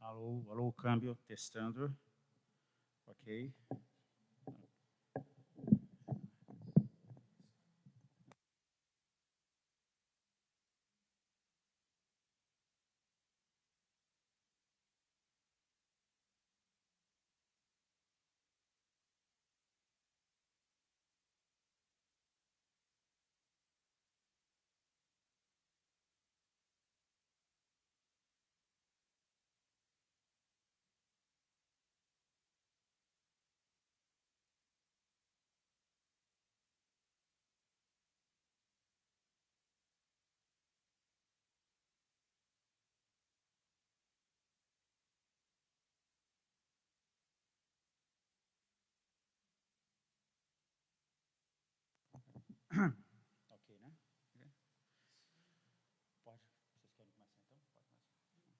Alô, alô, câmbio, testando. Ok. Ok, né? Pode. Vocês querem começar então? Pode começar.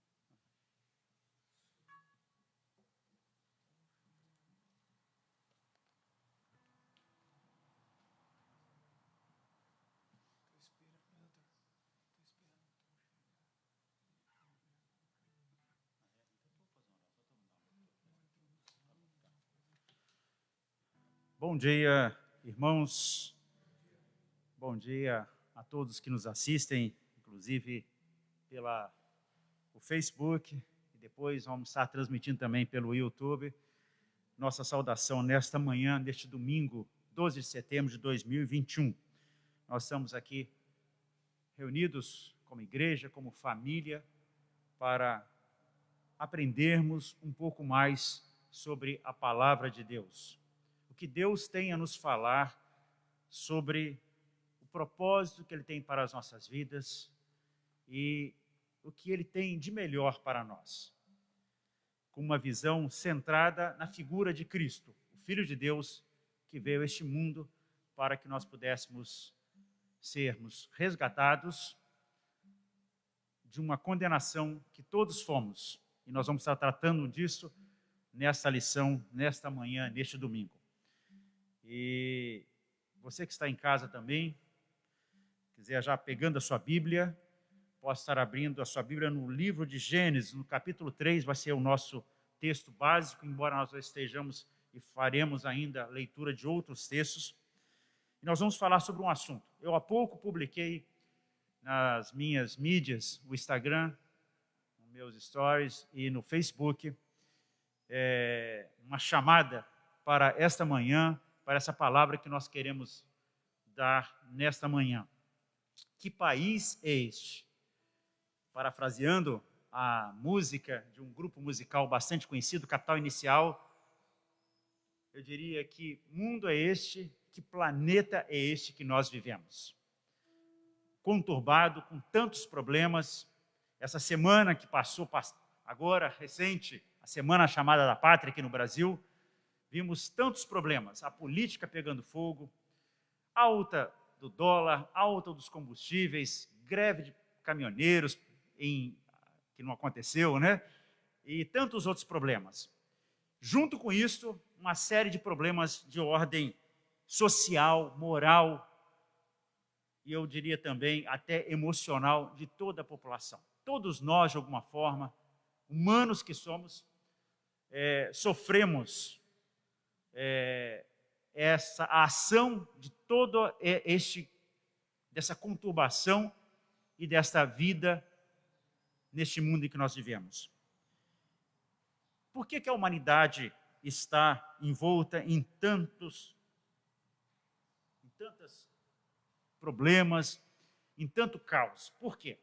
Bom dia, irmãos. Bom dia a todos que nos assistem, inclusive pela o Facebook, e depois vamos estar transmitindo também pelo YouTube. Nossa saudação nesta manhã, neste domingo, 12 de setembro de 2021. Nós estamos aqui reunidos como igreja, como família, para aprendermos um pouco mais sobre a palavra de Deus. O que Deus tem a nos falar sobre o propósito que Ele tem para as nossas vidas e o que Ele tem de melhor para nós. Com uma visão centrada na figura de Cristo, o Filho de Deus que veio a este mundo para que nós pudéssemos sermos resgatados de uma condenação que todos fomos. E nós vamos estar tratando disso nesta lição, nesta manhã, neste domingo. E você que está em casa também, quiser já pegando a sua Bíblia, pode estar abrindo a sua Bíblia no livro de Gênesis, no capítulo 3, vai ser o nosso texto básico, embora nós estejamos e faremos ainda a leitura de outros textos. E nós vamos falar sobre um assunto. Eu há pouco publiquei nas minhas mídias, o Instagram, nos meus stories e no Facebook, uma chamada para esta manhã, para essa palavra que nós queremos dar nesta manhã. Que país é este? Parafraseando a música de um grupo musical bastante conhecido, Capital Inicial, eu diria que mundo é este, que planeta é este que nós vivemos? Conturbado, com tantos problemas. Essa semana que passou, agora recente, a Semana Chamada da Pátria aqui no Brasil, vimos tantos problemas, a política pegando fogo, alta do dólar, alta dos combustíveis, greve de caminhoneiros, que não aconteceu, né? E tantos outros problemas. Junto com isso, uma série de problemas de ordem social, moral, e eu diria também até emocional de toda a população. Todos nós, de alguma forma, humanos que somos, sofremos essa ação de todo dessa conturbação e desta vida neste mundo em que nós vivemos. Por que a humanidade está envolta em tantos problemas, em tanto caos? Por quê?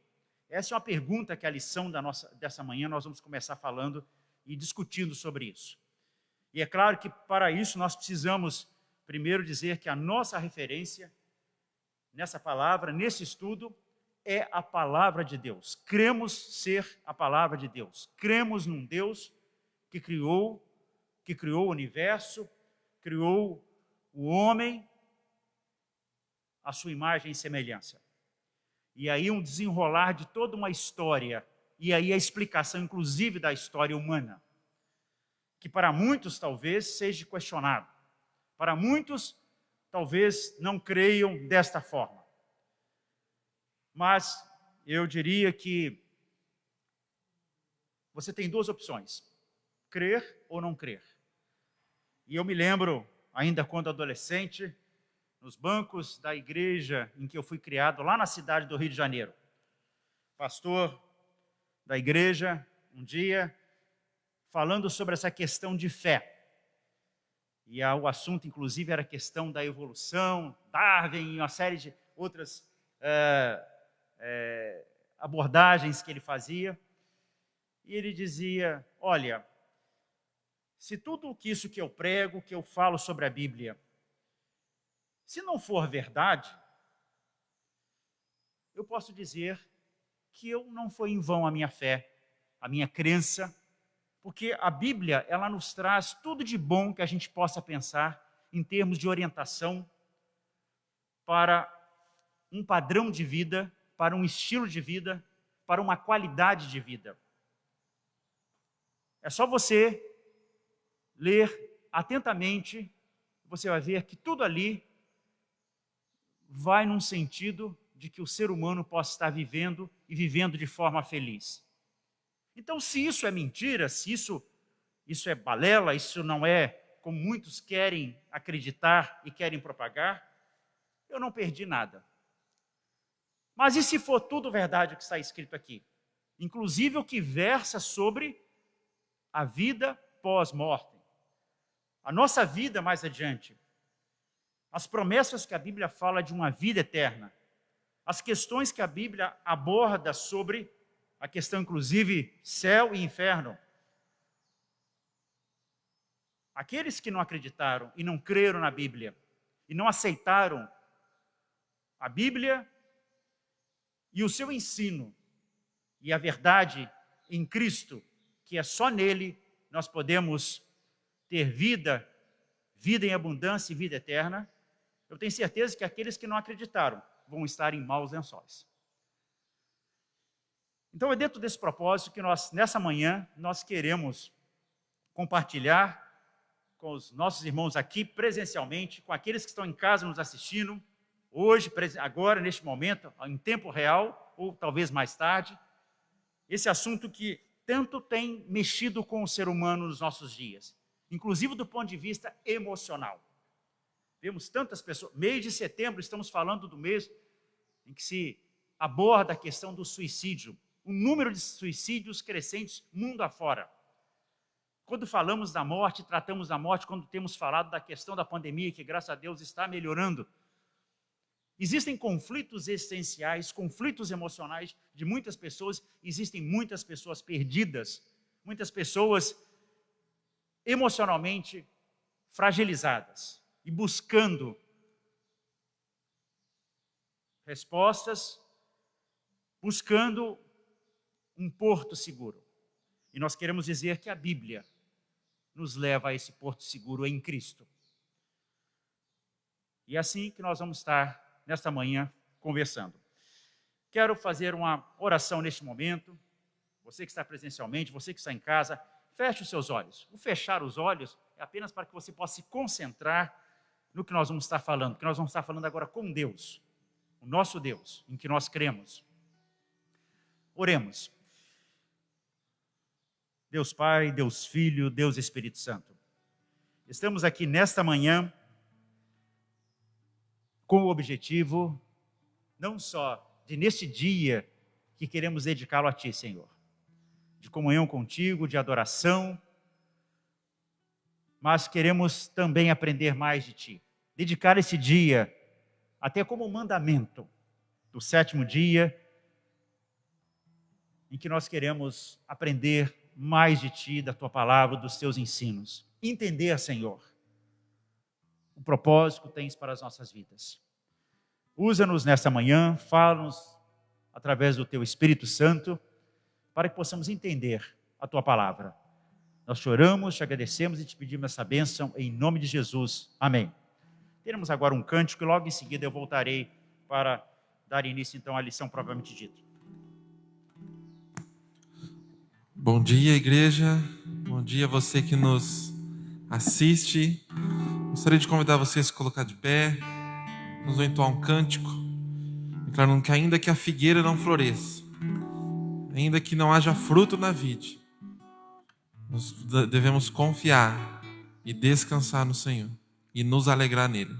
Essa é uma pergunta que a lição dessa manhã nós vamos começar falando e discutindo sobre isso. E é claro que para isso nós precisamos primeiro dizer que a nossa referência nessa palavra, nesse estudo, é a palavra de Deus. Cremos ser a palavra de Deus. Cremos num Deus que criou o universo, criou o homem à sua imagem e semelhança. E aí um desenrolar de toda uma história, e aí a explicação, inclusive, da história humana, que para muitos talvez seja questionado. Para muitos, talvez não creiam desta forma. Mas eu diria que você tem duas opções: crer ou não crer. E eu me lembro, ainda quando adolescente, nos bancos da igreja em que eu fui criado, lá na cidade do Rio de Janeiro. Pastor da igreja, um dia, falando sobre essa questão de fé. E o assunto, inclusive, era a questão da evolução, Darwin e uma série de outras abordagens que ele fazia. E ele dizia: olha, se tudo isso que eu prego, que eu falo sobre a Bíblia, se não for verdade, eu posso dizer que não foi em vão a minha fé, a minha crença, porque a Bíblia, ela nos traz tudo de bom que a gente possa pensar em termos de orientação para um padrão de vida, para um estilo de vida, para uma qualidade de vida. É só você ler atentamente, você vai ver que tudo ali vai num sentido de que o ser humano possa estar vivendo e vivendo de forma feliz. Então, se isso é mentira, se isso é balela, isso não é como muitos querem acreditar e querem propagar, eu não perdi nada. Mas e se for tudo verdade o que está escrito aqui? Inclusive o que versa sobre a vida pós-morte, a nossa vida mais adiante, as promessas que a Bíblia fala de uma vida eterna, as questões que a Bíblia aborda sobre a questão, inclusive, céu e inferno. Aqueles que não acreditaram e não creram na Bíblia, e não aceitaram a Bíblia e o seu ensino, e a verdade em Cristo, que é só nele nós podemos ter vida em abundância e vida eterna, eu tenho certeza que aqueles que não acreditaram vão estar em maus lençóis. Então é dentro desse propósito que nós, nessa manhã, nós queremos compartilhar com os nossos irmãos aqui presencialmente, com aqueles que estão em casa nos assistindo, hoje, agora, neste momento, em tempo real, ou talvez mais tarde, esse assunto que tanto tem mexido com o ser humano nos nossos dias, inclusive do ponto de vista emocional. Vemos tantas pessoas, mês de setembro, estamos falando do mês em que se aborda a questão do suicídio, o número de suicídios crescentes mundo afora. Quando falamos da morte, tratamos da morte, quando temos falado da questão da pandemia, que graças a Deus está melhorando. Existem conflitos existenciais, conflitos emocionais de muitas pessoas, existem muitas pessoas perdidas, muitas pessoas emocionalmente fragilizadas e buscando respostas, buscando um porto seguro. E nós queremos dizer que a Bíblia nos leva a esse porto seguro em Cristo. E é assim que nós vamos estar nesta manhã conversando. Quero fazer uma oração neste momento. Você que está presencialmente, você que está em casa, feche os seus olhos. O fechar os olhos é apenas para que você possa se concentrar no que nós vamos estar falando, porque nós vamos estar falando agora com Deus, o nosso Deus, em que nós cremos. Oremos. Deus Pai, Deus Filho, Deus Espírito Santo. Estamos aqui nesta manhã com o objetivo, não só de neste dia que queremos dedicá-lo a Ti, Senhor, de comunhão contigo, de adoração, mas queremos também aprender mais de Ti. Dedicar esse dia, até como mandamento do sétimo dia, em que nós queremos aprender mais de Ti, da Tua palavra, dos Teus ensinos. Entender, Senhor, o propósito que Tens para as nossas vidas. Usa-nos nesta manhã, fala-nos através do Teu Espírito Santo, para que possamos entender a Tua palavra. Nós choramos, te agradecemos e te pedimos essa bênção em nome de Jesus. Amém. Teremos agora um cântico e logo em seguida eu voltarei para dar início então à lição propriamente dita. Bom dia, igreja. Bom dia a você que nos assiste. Gostaria de convidar você a se colocar de pé. Nos vamos entoar um cântico, declarando que ainda que a figueira não floresça, ainda que não haja fruto na vide, Nós devemos confiar e descansar no Senhor e nos alegrar nele.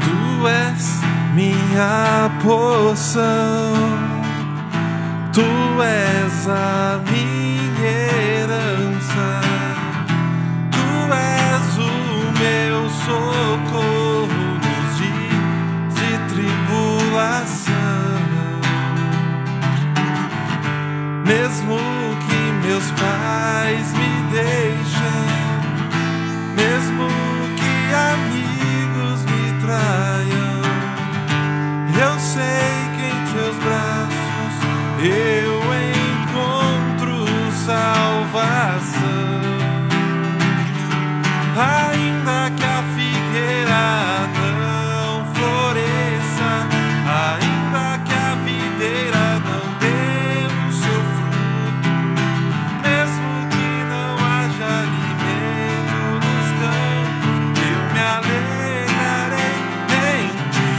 Tu és minha porção, tu és a minha herança, tu és o meu socorro nos dias de tribulação. Mesmo que meus pais me deixem, mesmo que amigos me traiam, eu sei que em teus braços eu encontro salvação. Ainda que a figueira não floresça, ainda que a videira não dê o seu fruto, mesmo que não haja alimento nos campos, eu me alegrarei em ti.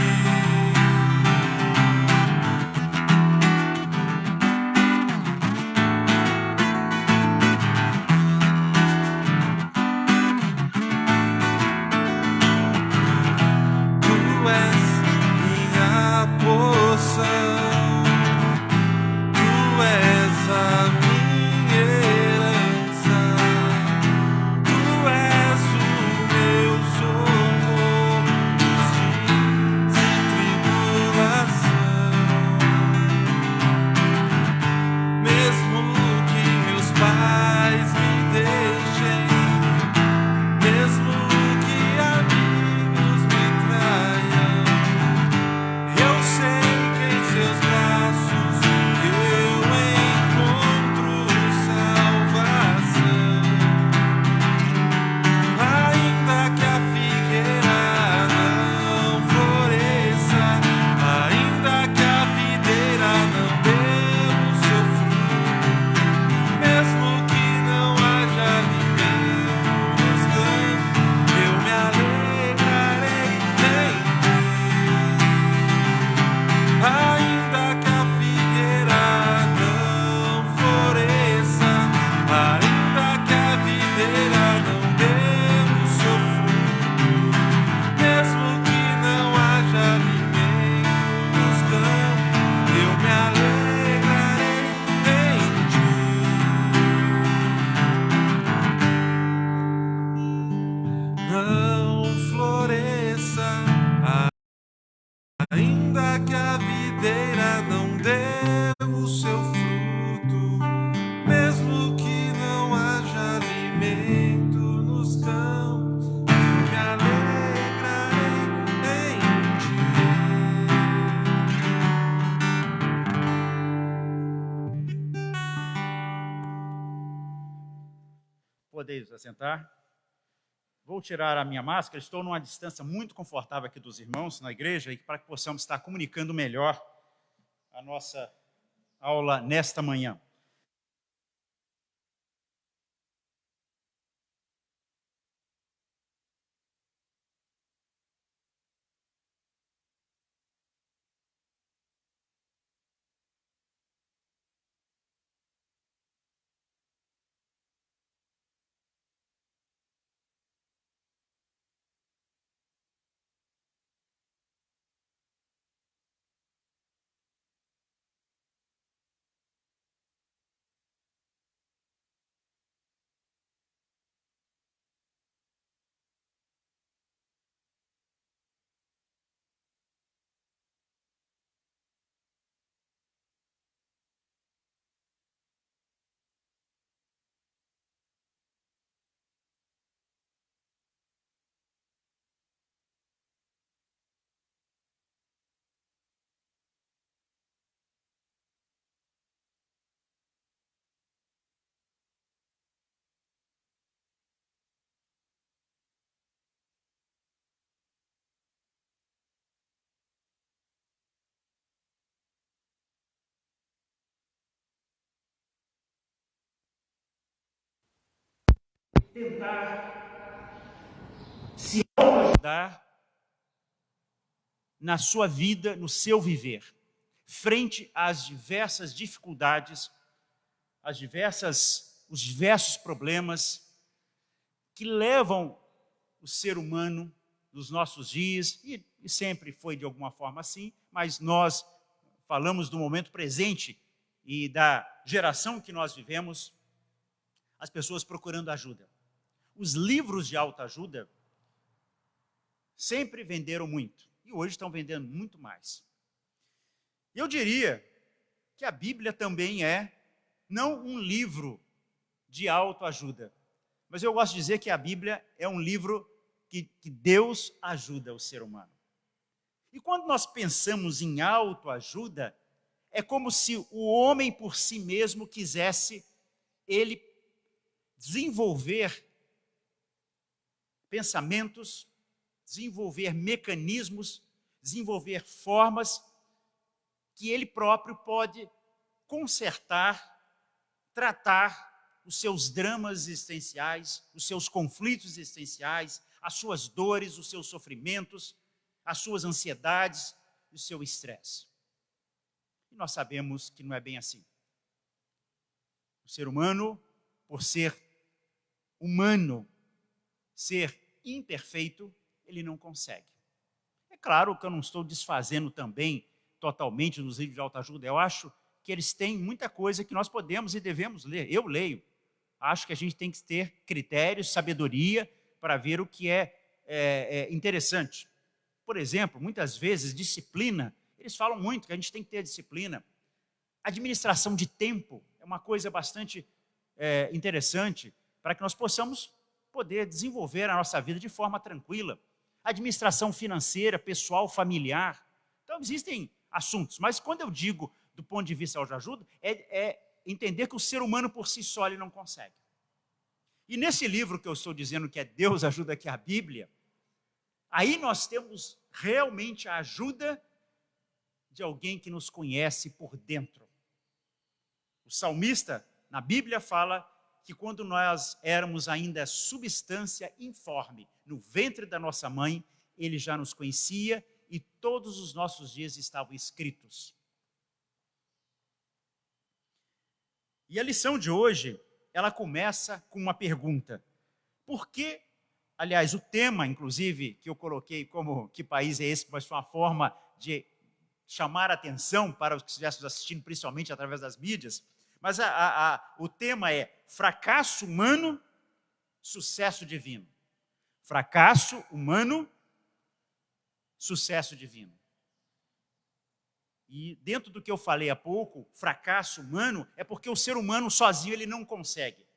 Tu és minha porção, tu és a minha herança, tu és o meu socorro nos dias de tribulação. Mesmo que meus pais me deixem, mesmo que amigos me traiam, eu sei que em seus braços eu encontro salvação. Ainda que a figueira não floresça, ainda que a videira não dê o seu fruto, mesmo que não haja alimento nos campos, eu me alegrarei em ti. Ainda que a figueira não floresça, ainda que a videira não dê o seu fruto, mesmo que não haja alimento nos campos, eu me alegrarei em ti. Não floresça, ainda que a videira não dê o seu fruto, mesmo que não haja alimento nos campos, eu me alegrarei em ti. Podeis assentar. Vou tirar a minha máscara, estou numa distância muito confortável aqui dos irmãos na igreja e para que possamos estar comunicando melhor a nossa aula nesta manhã. tentar se ajudar na sua vida, no seu viver, frente às diversas dificuldades, os diversos problemas que levam o ser humano nos nossos dias, e sempre foi de alguma forma assim, mas nós falamos do momento presente e da geração que nós vivemos, as pessoas procurando ajuda. Os livros de autoajuda sempre venderam muito, e hoje estão vendendo muito mais. Eu diria que a Bíblia também é, não um livro de autoajuda, mas eu gosto de dizer que a Bíblia é um livro que Deus ajuda o ser humano. E quando nós pensamos em autoajuda, é como se o homem por si mesmo quisesse ele desenvolver pensamentos, desenvolver mecanismos, desenvolver formas que ele próprio pode consertar, tratar os seus dramas existenciais, os seus conflitos existenciais, as suas dores, os seus sofrimentos, as suas ansiedades e o seu estresse. E nós sabemos que não é bem assim. O ser humano, por ser humano, ser imperfeito, ele não consegue. É claro que eu não estou desfazendo também totalmente nos livros de autoajuda. Eu acho que eles têm muita coisa que nós podemos e devemos ler. Eu leio. Acho que a gente tem que ter critérios, sabedoria, para ver o que é interessante. Por exemplo, muitas vezes, disciplina, eles falam muito que a gente tem que ter disciplina. Administração de tempo é uma coisa bastante interessante para que nós possamos poder desenvolver a nossa vida de forma tranquila. Administração financeira, pessoal, familiar. Então, existem assuntos, mas quando eu digo do ponto de vista de autoajuda, é entender que o ser humano por si só ele não consegue. E nesse livro que eu estou dizendo que é Deus ajuda, que é a Bíblia, aí nós temos realmente a ajuda de alguém que nos conhece por dentro. O salmista, na Bíblia, fala que quando nós éramos ainda substância informe, no ventre da nossa mãe, ele já nos conhecia e todos os nossos dias estavam escritos. E a lição de hoje, ela começa com uma pergunta. Por que, aliás, o tema, inclusive, que eu coloquei como que país é esse, mas foi uma forma de chamar a atenção para os que estivéssemos assistindo, principalmente através das mídias, mas o tema é fracasso humano, sucesso divino. Fracasso humano, sucesso divino. E dentro do que eu falei há pouco, fracasso humano é porque o ser humano sozinho ele não consegue.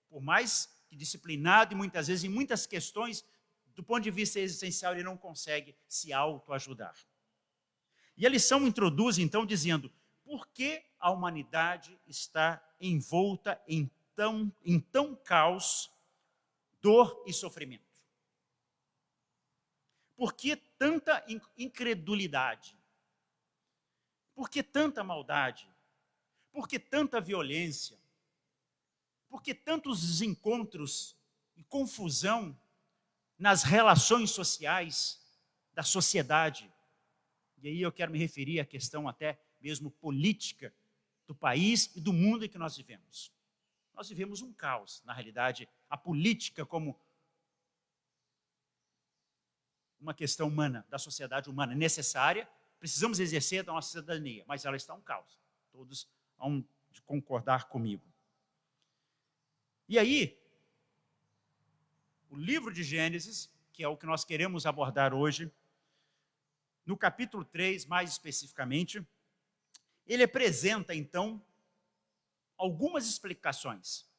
Por mais que disciplinado e muitas vezes em muitas questões, do ponto de vista existencial, ele não consegue se autoajudar. E a lição introduz então dizendo, por que a humanidade está envolta em tão caos, dor e sofrimento? Por que tanta incredulidade? Por que tanta maldade? Por que tanta violência? Por que tantos desencontros e confusão nas relações sociais da sociedade? E aí eu quero me referir à questão até mesmo política do país e do mundo em que nós vivemos. Nós vivemos um caos, na realidade, a política como uma questão humana, da sociedade humana, necessária, precisamos exercer da nossa cidadania, mas ela está um caos. Todos hão de concordar comigo. E aí, o livro de Gênesis, que é o que nós queremos abordar hoje, no capítulo 3, mais especificamente, ele apresenta, então, algumas explicações.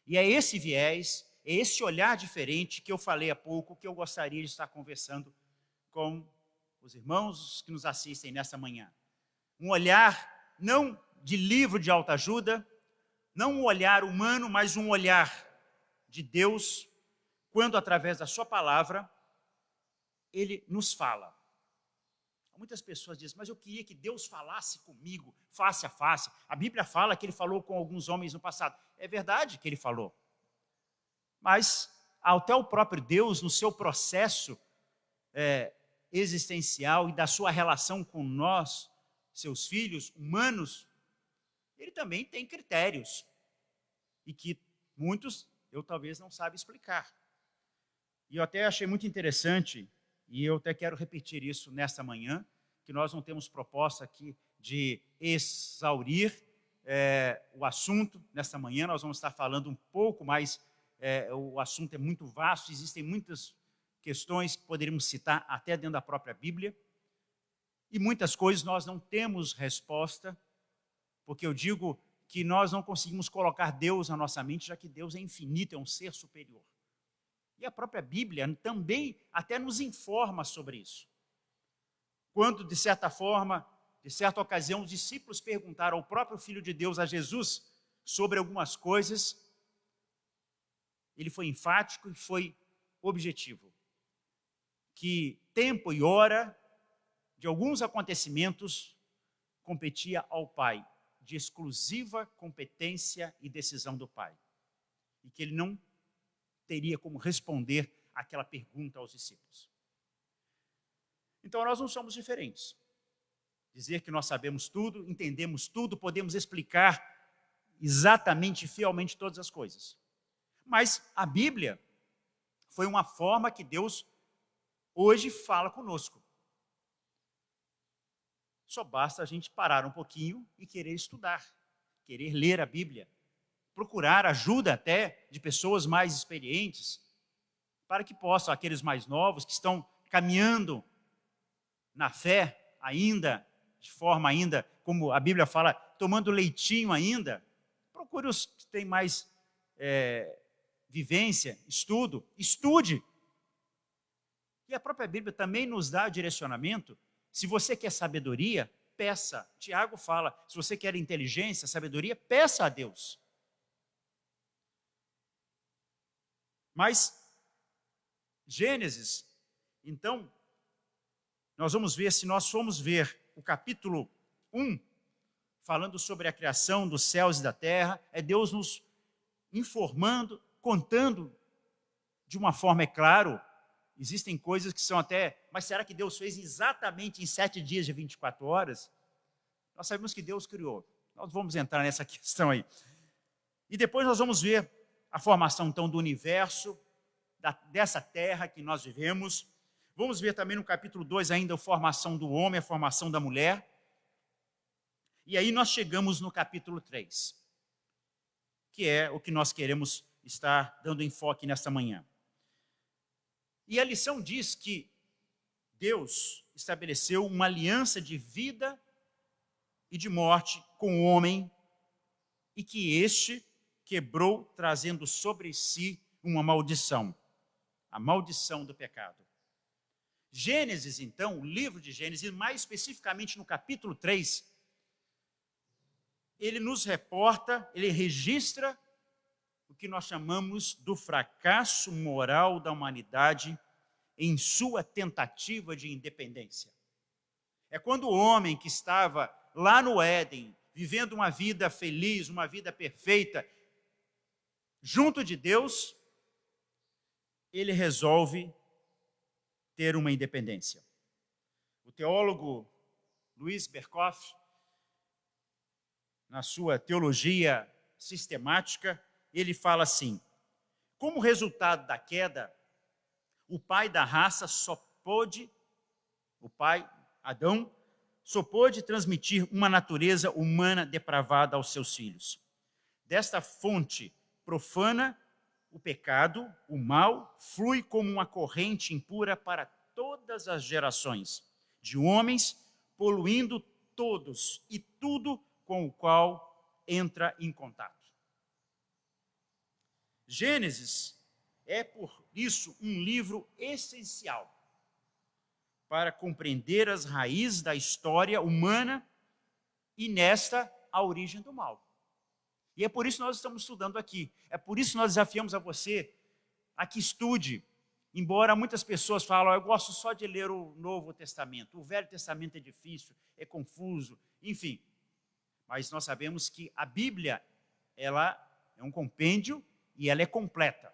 E é esse viés, é esse olhar diferente que eu falei há pouco, que eu gostaria de estar conversando com os irmãos que nos assistem nessa manhã. Um olhar não de livro de autoajuda, não um olhar humano, mas um olhar de Deus, quando através da sua palavra, ele nos fala. Muitas pessoas dizem, mas eu queria que Deus falasse comigo, face a face. A Bíblia fala que ele falou com alguns homens no passado. É verdade que ele falou. mas até o próprio Deus, no seu processo existencial e da sua relação com nós, seus filhos humanos, ele também tem critérios, e que muitos eu talvez não saiba explicar. E eu até achei muito interessante, e eu até quero repetir isso nesta manhã, que nós não temos proposta aqui de exaurir o assunto. Nesta manhã nós vamos estar falando um pouco mais, o assunto é muito vasto, existem muitas questões que poderíamos citar até dentro da própria Bíblia, e muitas coisas nós não temos resposta, porque eu digo que nós não conseguimos colocar Deus na nossa mente, já que Deus é infinito, é um ser superior. E a própria Bíblia também até nos informa sobre isso. Quando, de certa forma, de certa ocasião, os discípulos perguntaram ao próprio Filho de Deus, a Jesus, sobre algumas coisas, ele foi enfático e foi objetivo. Que tempo e hora de alguns acontecimentos competia ao Pai, de exclusiva competência e decisão do Pai. E que ele não teria como responder aquela pergunta aos discípulos. Então nós não somos diferentes. Dizer que nós sabemos tudo, entendemos tudo, podemos explicar exatamente, fielmente todas as coisas. Mas a Bíblia foi uma forma que Deus hoje fala conosco. Só basta a gente parar um pouquinho e querer estudar, querer ler a Bíblia, procurar ajuda até de pessoas mais experientes, para que possam, aqueles mais novos que estão caminhando na fé ainda, de forma ainda, como a Bíblia fala, tomando leitinho ainda, procure os que têm mais vivência, estude. E a própria Bíblia também nos dá direcionamento. Se você quer sabedoria, peça. Tiago fala, se você quer inteligência, sabedoria, peça a Deus. Mas, Gênesis, então, nós vamos ver, se nós formos ver o capítulo 1, falando sobre a criação dos céus e da terra, é Deus nos informando, contando de uma forma, é claro, existem coisas que são até, mas será que Deus fez exatamente em 7 dias de 24 horas? Nós sabemos que Deus criou. Nós vamos entrar nessa questão aí. E depois nós vamos ver a formação, então, do universo, dessa terra que nós vivemos. Vamos ver também no capítulo 2 ainda a formação do homem, a formação da mulher. E aí nós chegamos no capítulo 3, que é o que nós queremos estar dando enfoque nesta manhã. E a lição diz que Deus estabeleceu uma aliança de vida e de morte com o homem e que este quebrou, trazendo sobre si uma maldição, a maldição do pecado. Gênesis, então, o livro de Gênesis, mais especificamente no capítulo 3, ele nos reporta, ele registra o que nós chamamos do fracasso moral da humanidade em sua tentativa de independência. É quando o homem que estava lá no Éden, vivendo uma vida feliz, uma vida perfeita, junto de Deus, ele resolve ter uma independência. O teólogo Luiz Berkhoff, na sua teologia sistemática, ele fala assim: como resultado da queda, o pai da raça o pai, Adão, só pôde transmitir uma natureza humana depravada aos seus filhos. Desta fonte profana, o pecado, o mal, flui como uma corrente impura para todas as gerações de homens, poluindo todos e tudo com o qual entra em contato. Gênesis é, por isso, um livro essencial para compreender as raízes da história humana e, nesta, a origem do mal. E é por isso que nós estamos estudando aqui. É por isso que nós desafiamos a você a que estude. Embora muitas pessoas falem, eu gosto só de ler o Novo Testamento. O Velho Testamento é difícil, é confuso, enfim. Mas nós sabemos que a Bíblia, ela é um compêndio e ela é completa.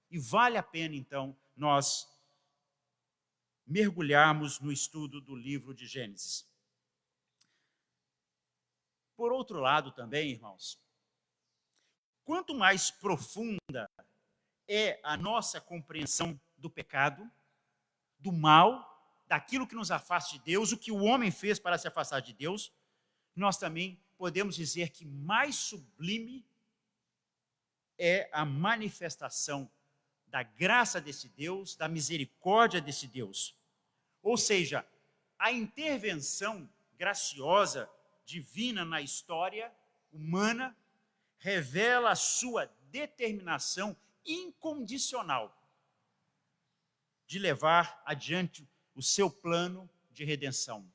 E vale a pena, então, nós mergulharmos no estudo do livro de Gênesis. Por outro lado também, irmãos, quanto mais profunda é a nossa compreensão do pecado, do mal, daquilo que nos afasta de Deus, o que o homem fez para se afastar de Deus, nós também podemos dizer que mais sublime é a manifestação da graça desse Deus, da misericórdia desse Deus. Ou seja, a intervenção graciosa, divina na história humana, revela a sua determinação incondicional de levar adiante o seu plano de redenção.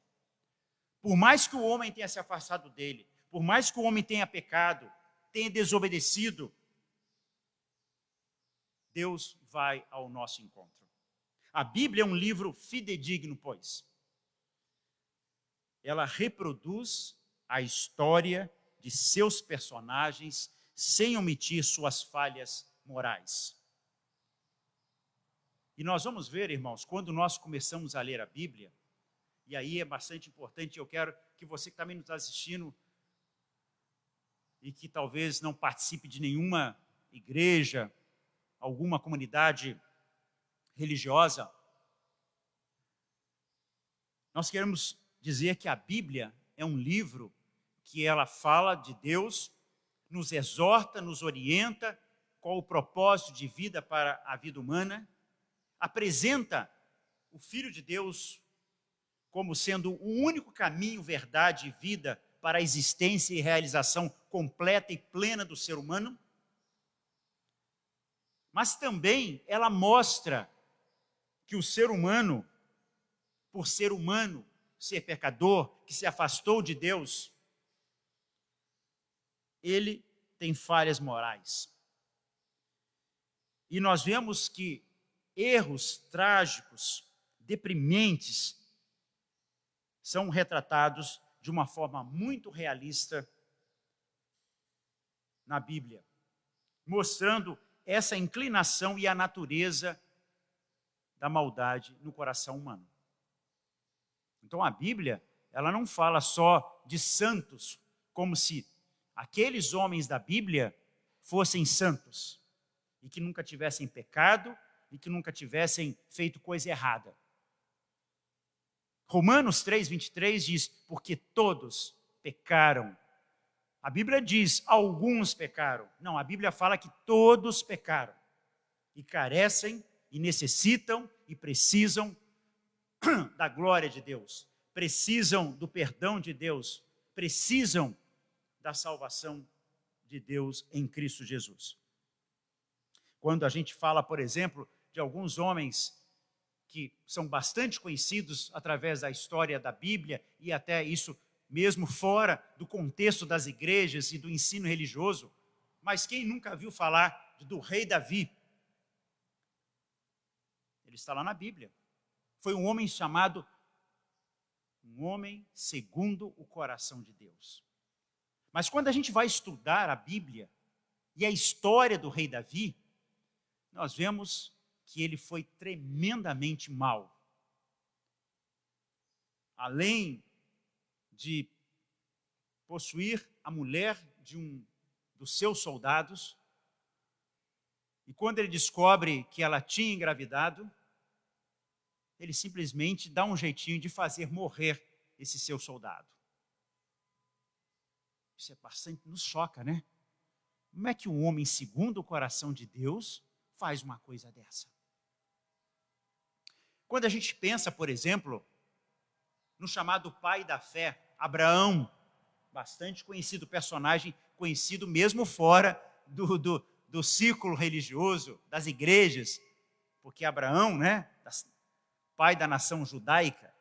Por mais que o homem tenha se afastado dele, por mais que o homem tenha pecado, tenha desobedecido, Deus vai ao nosso encontro. A Bíblia é um livro fidedigno, pois. Ela reproduz a história de seus personagens sem omitir suas falhas morais. E nós vamos ver, irmãos, quando nós começamos a ler a Bíblia, e aí é bastante importante, eu quero que você que também nos está assistindo e que talvez não participe de nenhuma igreja, alguma comunidade religiosa, nós queremos dizer que a Bíblia é um livro que ela fala de Deus, nos exorta, nos orienta qual o propósito de vida para a vida humana, apresenta o Filho de Deus como sendo o único caminho, verdade e vida para a existência e realização completa e plena do ser humano, mas também ela mostra que o ser humano, por ser humano, ser pecador, que se afastou de Deus, ele tem falhas morais. E nós vemos que erros trágicos, deprimentes, são retratados de uma forma muito realista na Bíblia, mostrando essa inclinação e a natureza da maldade no coração humano. Então a Bíblia, ela não fala só de santos, como se aqueles homens da Bíblia fossem santos e que nunca tivessem pecado e que nunca tivessem feito coisa errada. Romanos 3:23 diz, porque todos pecaram. A Bíblia diz, alguns pecaram. Não, a Bíblia fala que todos pecaram e carecem e necessitam e precisam da glória de Deus, precisam do perdão de Deus, precisam da salvação de Deus em Cristo Jesus. Quando a gente fala, por exemplo, de alguns homens que são bastante conhecidos através da história da Bíblia e até isso mesmo fora do contexto das igrejas e do ensino religioso, mas quem nunca viu falar do rei Davi? Ele está lá na Bíblia. Foi um homem chamado um homem segundo o coração de Deus. Mas quando a gente vai estudar a Bíblia e a história do rei Davi, nós vemos que ele foi tremendamente mau. Além de possuir a mulher de um dos seus soldados, e quando ele descobre que ela tinha engravidado, ele simplesmente dá um jeitinho de fazer morrer esse seu soldado. Isso é bastante, nos choca, né? Como é que um homem segundo o coração de Deus faz uma coisa dessa? Quando a gente pensa, por exemplo, no chamado pai da fé, Abraão, bastante conhecido, personagem conhecido mesmo fora do círculo religioso, das igrejas, porque Abraão, né, pai da nação judaica,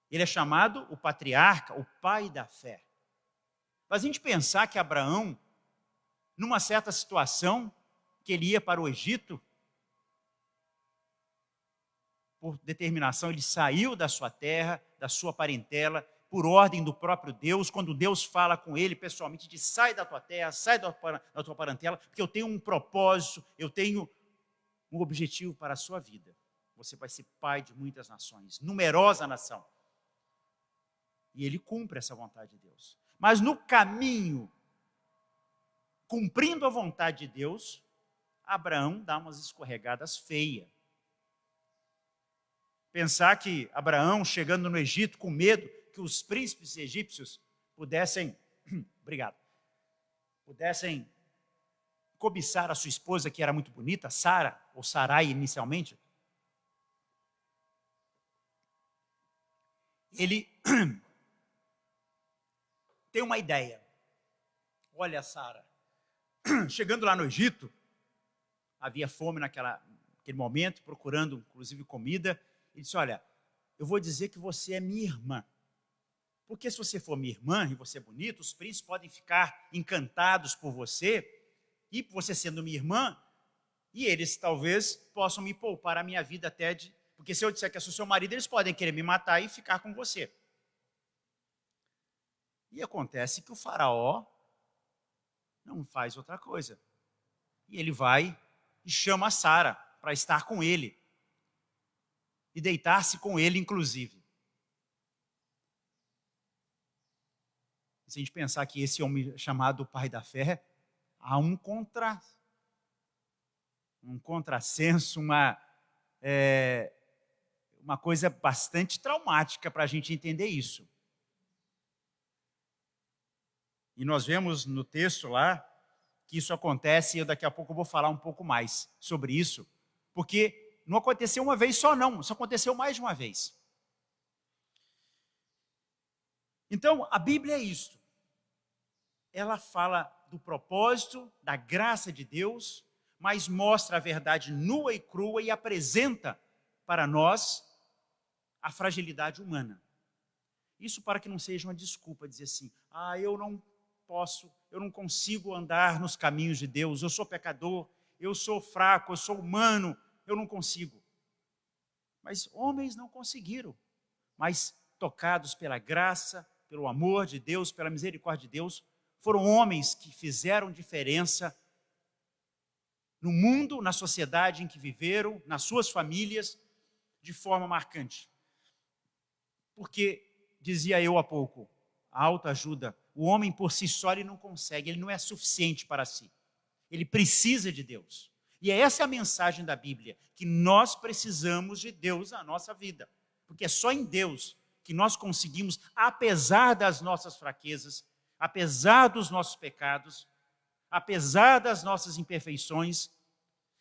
ele é chamado o patriarca, o pai da fé. Mas a gente pensar que Abraão, numa certa situação, que ele ia para o Egito, por determinação, ele saiu da sua terra, da sua parentela, por ordem do próprio Deus, quando Deus fala com ele pessoalmente, diz, sai da tua terra, sai da tua parentela, porque eu tenho um propósito, eu tenho um objetivo para a sua vida. Você vai ser pai de muitas nações, numerosa nação. E ele cumpre essa vontade de Deus. Mas no caminho, cumprindo a vontade de Deus, Abraão dá umas escorregadas feias. Pensar que Abraão, chegando no Egito com medo que os príncipes egípcios pudessem cobiçar a sua esposa, que era muito bonita, Sara, ou Sarai inicialmente. Ele tem uma ideia. Olha, Sara, chegando lá no Egito, havia fome naquele momento, procurando inclusive comida. Ele disse, olha, eu vou dizer que você é minha irmã. Porque se você for minha irmã e você é bonito, os príncipes podem ficar encantados por você, e por você sendo minha irmã, e eles talvez possam me poupar a minha vida até de... Porque se eu disser que eu sou seu marido, eles podem querer me matar e ficar com você. E acontece que o faraó não faz outra coisa. E ele vai e chama a Sara para estar com ele. E deitar-se com ele, inclusive. Se a gente pensar que esse homem chamado pai da fé, há um contrassenso, uma coisa bastante traumática para a gente entender isso. E nós vemos no texto lá que isso acontece, e daqui a pouco eu vou falar um pouco mais sobre isso, porque não aconteceu uma vez só não, isso aconteceu mais de uma vez. Então, a Bíblia é isto. Ela fala do propósito, da graça de Deus, mas mostra a verdade nua e crua e apresenta para nós a fragilidade humana. Isso para que não seja uma desculpa dizer assim, eu não posso, eu não consigo andar nos caminhos de Deus, eu sou pecador, eu sou fraco, eu sou humano, eu não consigo. Mas homens não conseguiram, mas tocados pela graça, pelo amor de Deus, pela misericórdia de Deus, foram homens que fizeram diferença no mundo, na sociedade em que viveram, nas suas famílias, de forma marcante. Porque, dizia eu há pouco, a autoajuda, o homem por si só ele não consegue, ele não é suficiente para si. Ele precisa de Deus. E essa é a mensagem da Bíblia, que nós precisamos de Deus na nossa vida. Porque é só em Deus que nós conseguimos, apesar das nossas fraquezas, apesar dos nossos pecados, apesar das nossas imperfeições,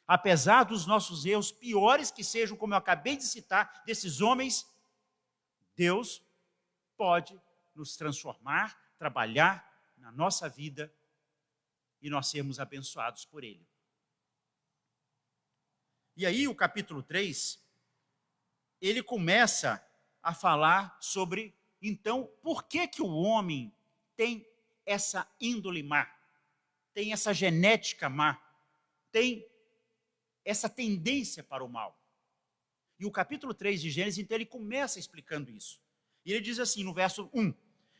apesar dos nossos erros, piores que sejam, como eu acabei de citar, desses homens, Deus pode nos transformar, trabalhar na nossa vida e nós sermos abençoados por Ele. E aí o capítulo 3, ele começa a falar sobre, então, por que o homem tem essa índole má, tem essa genética má, tem essa tendência para o mal. E o capítulo 3 de Gênesis, então, ele começa explicando isso. E ele diz assim, no verso 1,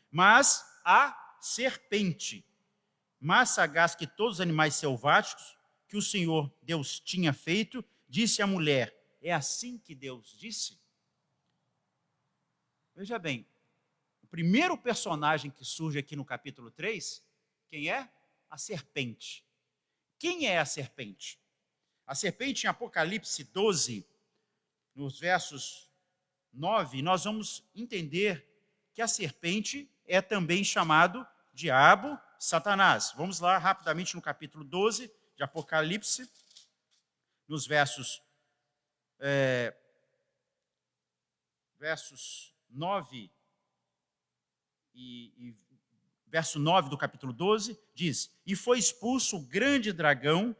mas a serpente, mais sagaz que todos os animais selváticos que o Senhor Deus tinha feito, disse à mulher, é assim que Deus disse? Veja bem, o primeiro personagem que surge aqui no capítulo 3, quem é? A serpente. Quem é a serpente? A serpente em Apocalipse 12, nos versos 9, nós vamos entender que a serpente é também chamado diabo, Satanás. Vamos lá rapidamente no capítulo 12 de Apocalipse, nos versos 9 e verso 9 do capítulo 12, diz, e foi expulso o grande dragão,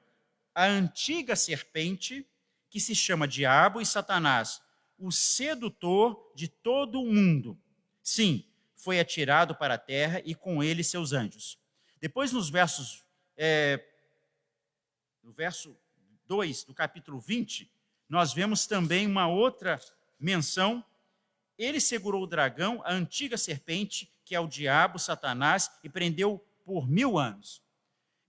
a antiga serpente, que se chama Diabo e Satanás, o sedutor de todo o mundo. Sim, foi atirado para a terra e com ele seus anjos. Depois no verso 2 do capítulo 20, nós vemos também uma outra menção. Ele segurou o dragão, a antiga serpente, que é o diabo, Satanás, e prendeu por 1000 anos.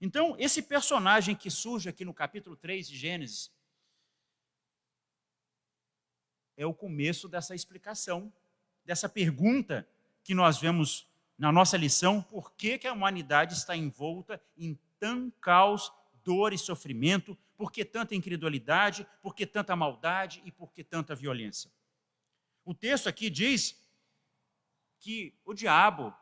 Então, esse personagem que surge aqui no capítulo 3 de Gênesis, é o começo dessa explicação, dessa pergunta que nós vemos na nossa lição: por que a humanidade está envolta em tanto caos, dor e sofrimento? Por que tanta incredulidade? Por que tanta maldade? E por que tanta violência? O texto aqui diz que o diabo,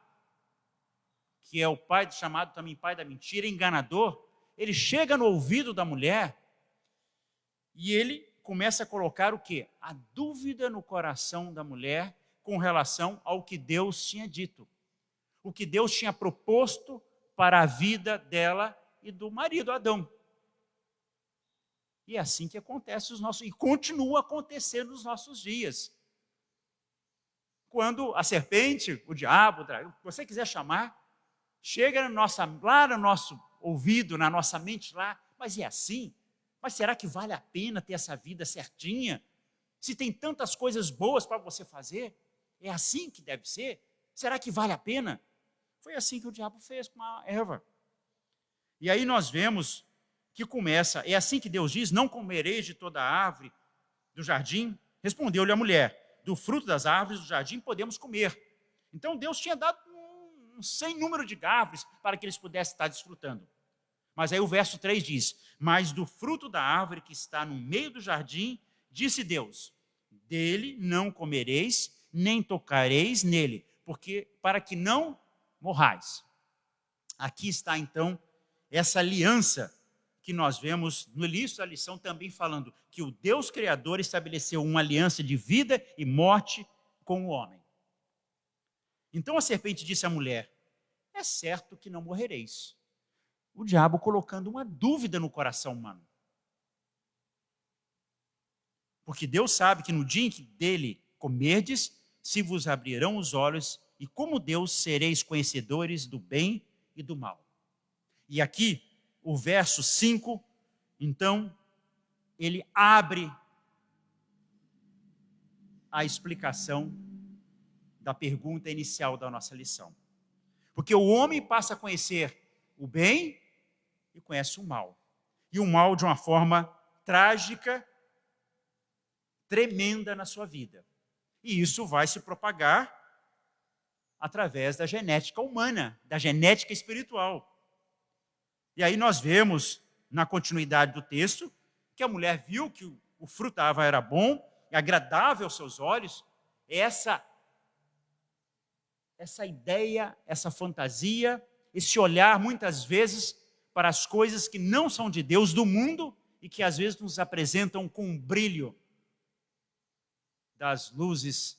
que é o pai, chamado também pai da mentira, enganador, ele chega no ouvido da mulher e ele começa a colocar o quê? A dúvida no coração da mulher com relação ao que Deus tinha dito, o que Deus tinha proposto para a vida dela e do marido Adão. E é assim que acontece e continua acontecendo nos nossos dias. Quando a serpente, o diabo, o que você quiser chamar, chega lá no nosso ouvido, na nossa mente lá, mas é assim? Mas será que vale a pena ter essa vida certinha? Se tem tantas coisas boas para você fazer, é assim que deve ser? Será que vale a pena? Foi assim que o diabo fez com a Eva. E aí nós vemos que começa, é assim que Deus diz: não comereis de toda a árvore do jardim. Respondeu-lhe a mulher: do fruto das árvores do jardim podemos comer. Então Deus tinha dado um sem número de árvores para que eles pudessem estar desfrutando. Mas aí o verso 3 diz: mas do fruto da árvore que está no meio do jardim, disse Deus: dele não comereis, nem tocareis nele, para que não morrais. Aqui está então essa aliança que nós vemos no início da lição, também falando que o Deus Criador estabeleceu uma aliança de vida e morte com o homem. Então a serpente disse à mulher: é certo que não morrereis. O diabo colocando uma dúvida no coração humano. Porque Deus sabe que no dia em que dele comerdes, se vos abrirão os olhos, e como Deus sereis conhecedores do bem e do mal. E aqui, o verso 5, então, ele abre a explicação da pergunta inicial da nossa lição. Porque o homem passa a conhecer o bem e conhece o mal. E o mal de uma forma trágica, tremenda na sua vida. E isso vai se propagar através da genética humana, da genética espiritual. E aí nós vemos, na continuidade do texto, que a mulher viu que o fruto da árvore era bom e agradável aos seus olhos. Essa ideia, essa fantasia, esse olhar muitas vezes para as coisas que não são de Deus, do mundo, e que às vezes nos apresentam com um brilho das luzes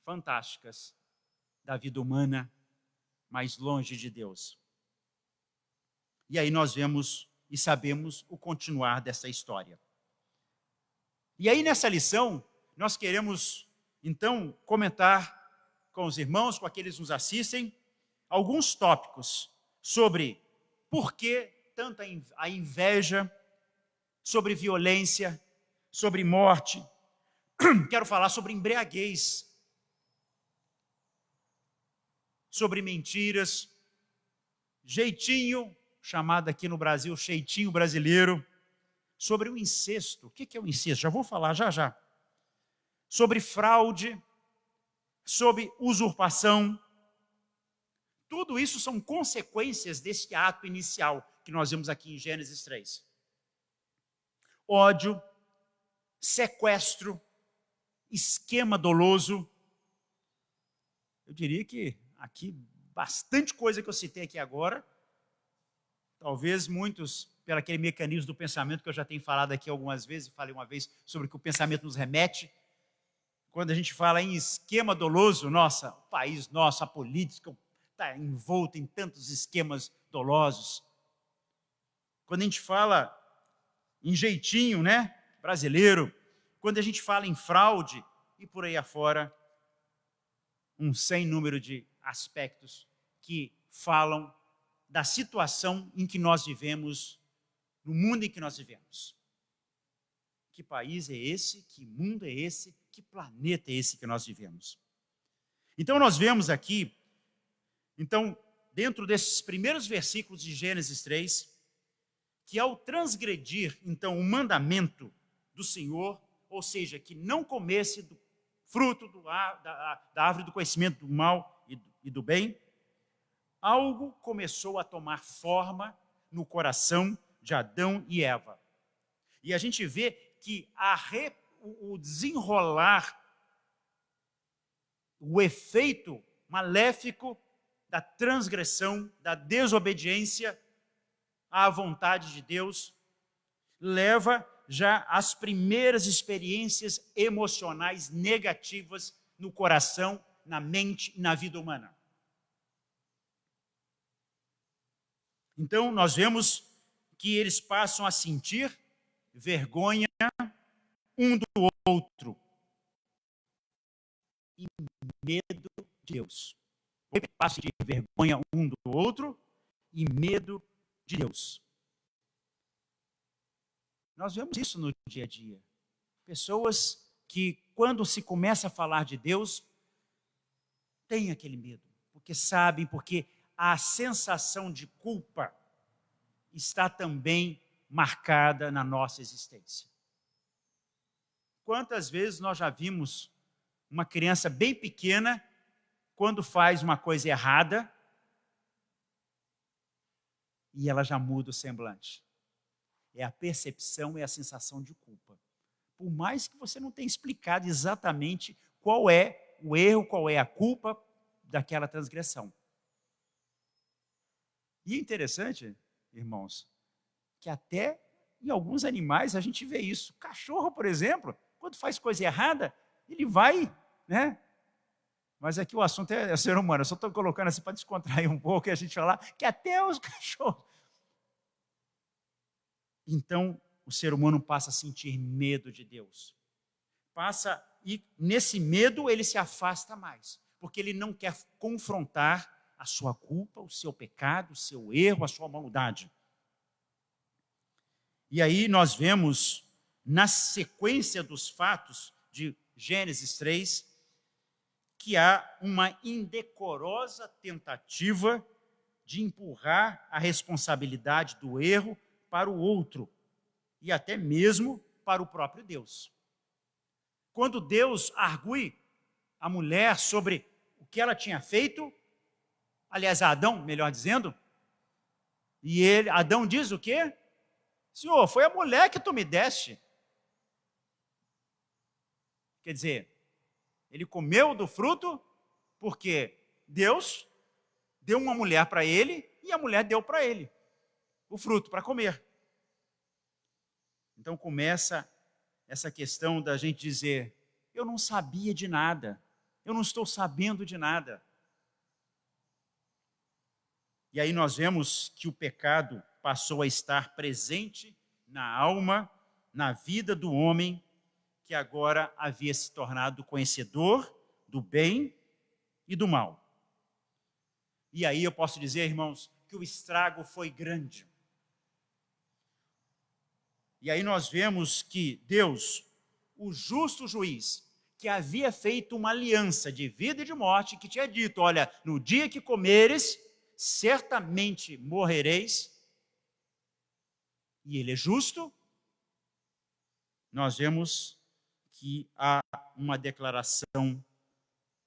fantásticas da vida humana, mais longe de Deus. E aí nós vemos e sabemos o continuar dessa história. E aí nessa lição, nós queremos então comentar com os irmãos, com aqueles que nos assistem, alguns tópicos sobre por que tanta a inveja, sobre violência, sobre morte. Quero falar sobre embriaguez, sobre mentiras, jeitinho, chamado aqui no Brasil jeitinho brasileiro, sobre o incesto. O que é o incesto? Já vou falar já. Sobre fraude, sobre usurpação. Tudo isso são consequências desse ato inicial que nós vemos aqui em Gênesis 3. Ódio, sequestro, esquema doloso. Eu diria que aqui, bastante coisa que eu citei aqui agora, talvez muitos, pelo aquele mecanismo do pensamento que eu já tenho falado aqui algumas vezes, falei uma vez sobre o que o pensamento nos remete. Quando a gente fala em esquema doloso, nossa, o país nosso, a política está envolta em tantos esquemas dolosos. Quando a gente fala em jeitinho, né, brasileiro, quando a gente fala em fraude e por aí afora, um sem número de aspectos que falam da situação em que nós vivemos, no mundo em que nós vivemos. Que país é esse? Que mundo é esse? Que planeta é esse que nós vivemos? Então nós vemos aqui, dentro desses primeiros versículos de Gênesis 3, que ao transgredir, então, o mandamento do Senhor, ou seja, que não comesse do fruto da árvore do conhecimento do mal e do bem, algo começou a tomar forma no coração de Adão e Eva. E a gente vê que o desenrolar, o efeito maléfico da transgressão, da desobediência à vontade de Deus, leva já às primeiras experiências emocionais negativas no coração, na mente e na vida humana. Então, nós vemos que eles passam a sentir vergonha um do outro e medo de Deus. Passam a sentir vergonha um do outro e medo de Deus. Nós vemos isso no dia a dia. Pessoas que, quando se começa a falar de Deus, têm aquele medo, porque sabem, porque a sensação de culpa está também marcada na nossa existência. Quantas vezes nós já vimos uma criança bem pequena, quando faz uma coisa errada, e ela já muda o semblante? É a percepção e a sensação de culpa. Por mais que você não tenha explicado exatamente qual é o erro, qual é a culpa daquela transgressão. E é interessante, irmãos, que até em alguns animais a gente vê isso. O cachorro, por exemplo, quando faz coisa errada, ele vai, né? Mas aqui o assunto é ser humano. Eu só estou colocando assim para descontrair um pouco e a gente falar que até os cachorros. Então, o ser humano passa a sentir medo de Deus. E nesse medo ele se afasta mais, porque ele não quer confrontar a sua culpa, o seu pecado, o seu erro, a sua maldade. E aí nós vemos, na sequência dos fatos de Gênesis 3, que há uma indecorosa tentativa de empurrar a responsabilidade do erro para o outro, e até mesmo para o próprio Deus. Quando Deus argue a mulher sobre o que ela tinha feito, aliás, a Adão, melhor dizendo, e Adão diz o quê? Senhor, foi a mulher que tu me deste. Quer dizer, ele comeu do fruto porque Deus deu uma mulher para ele e a mulher deu para ele o fruto para comer. Então começa essa questão da gente dizer, eu não sabia de nada, eu não estou sabendo de nada. E aí nós vemos que o pecado passou a estar presente na alma, na vida do homem, que agora havia se tornado conhecedor do bem e do mal. E aí eu posso dizer, irmãos, que o estrago foi grande. E aí nós vemos que Deus, o justo juiz, que havia feito uma aliança de vida e de morte, que tinha dito, olha, no dia que comeres, certamente morrereis, e ele é justo, nós vemos que há uma declaração,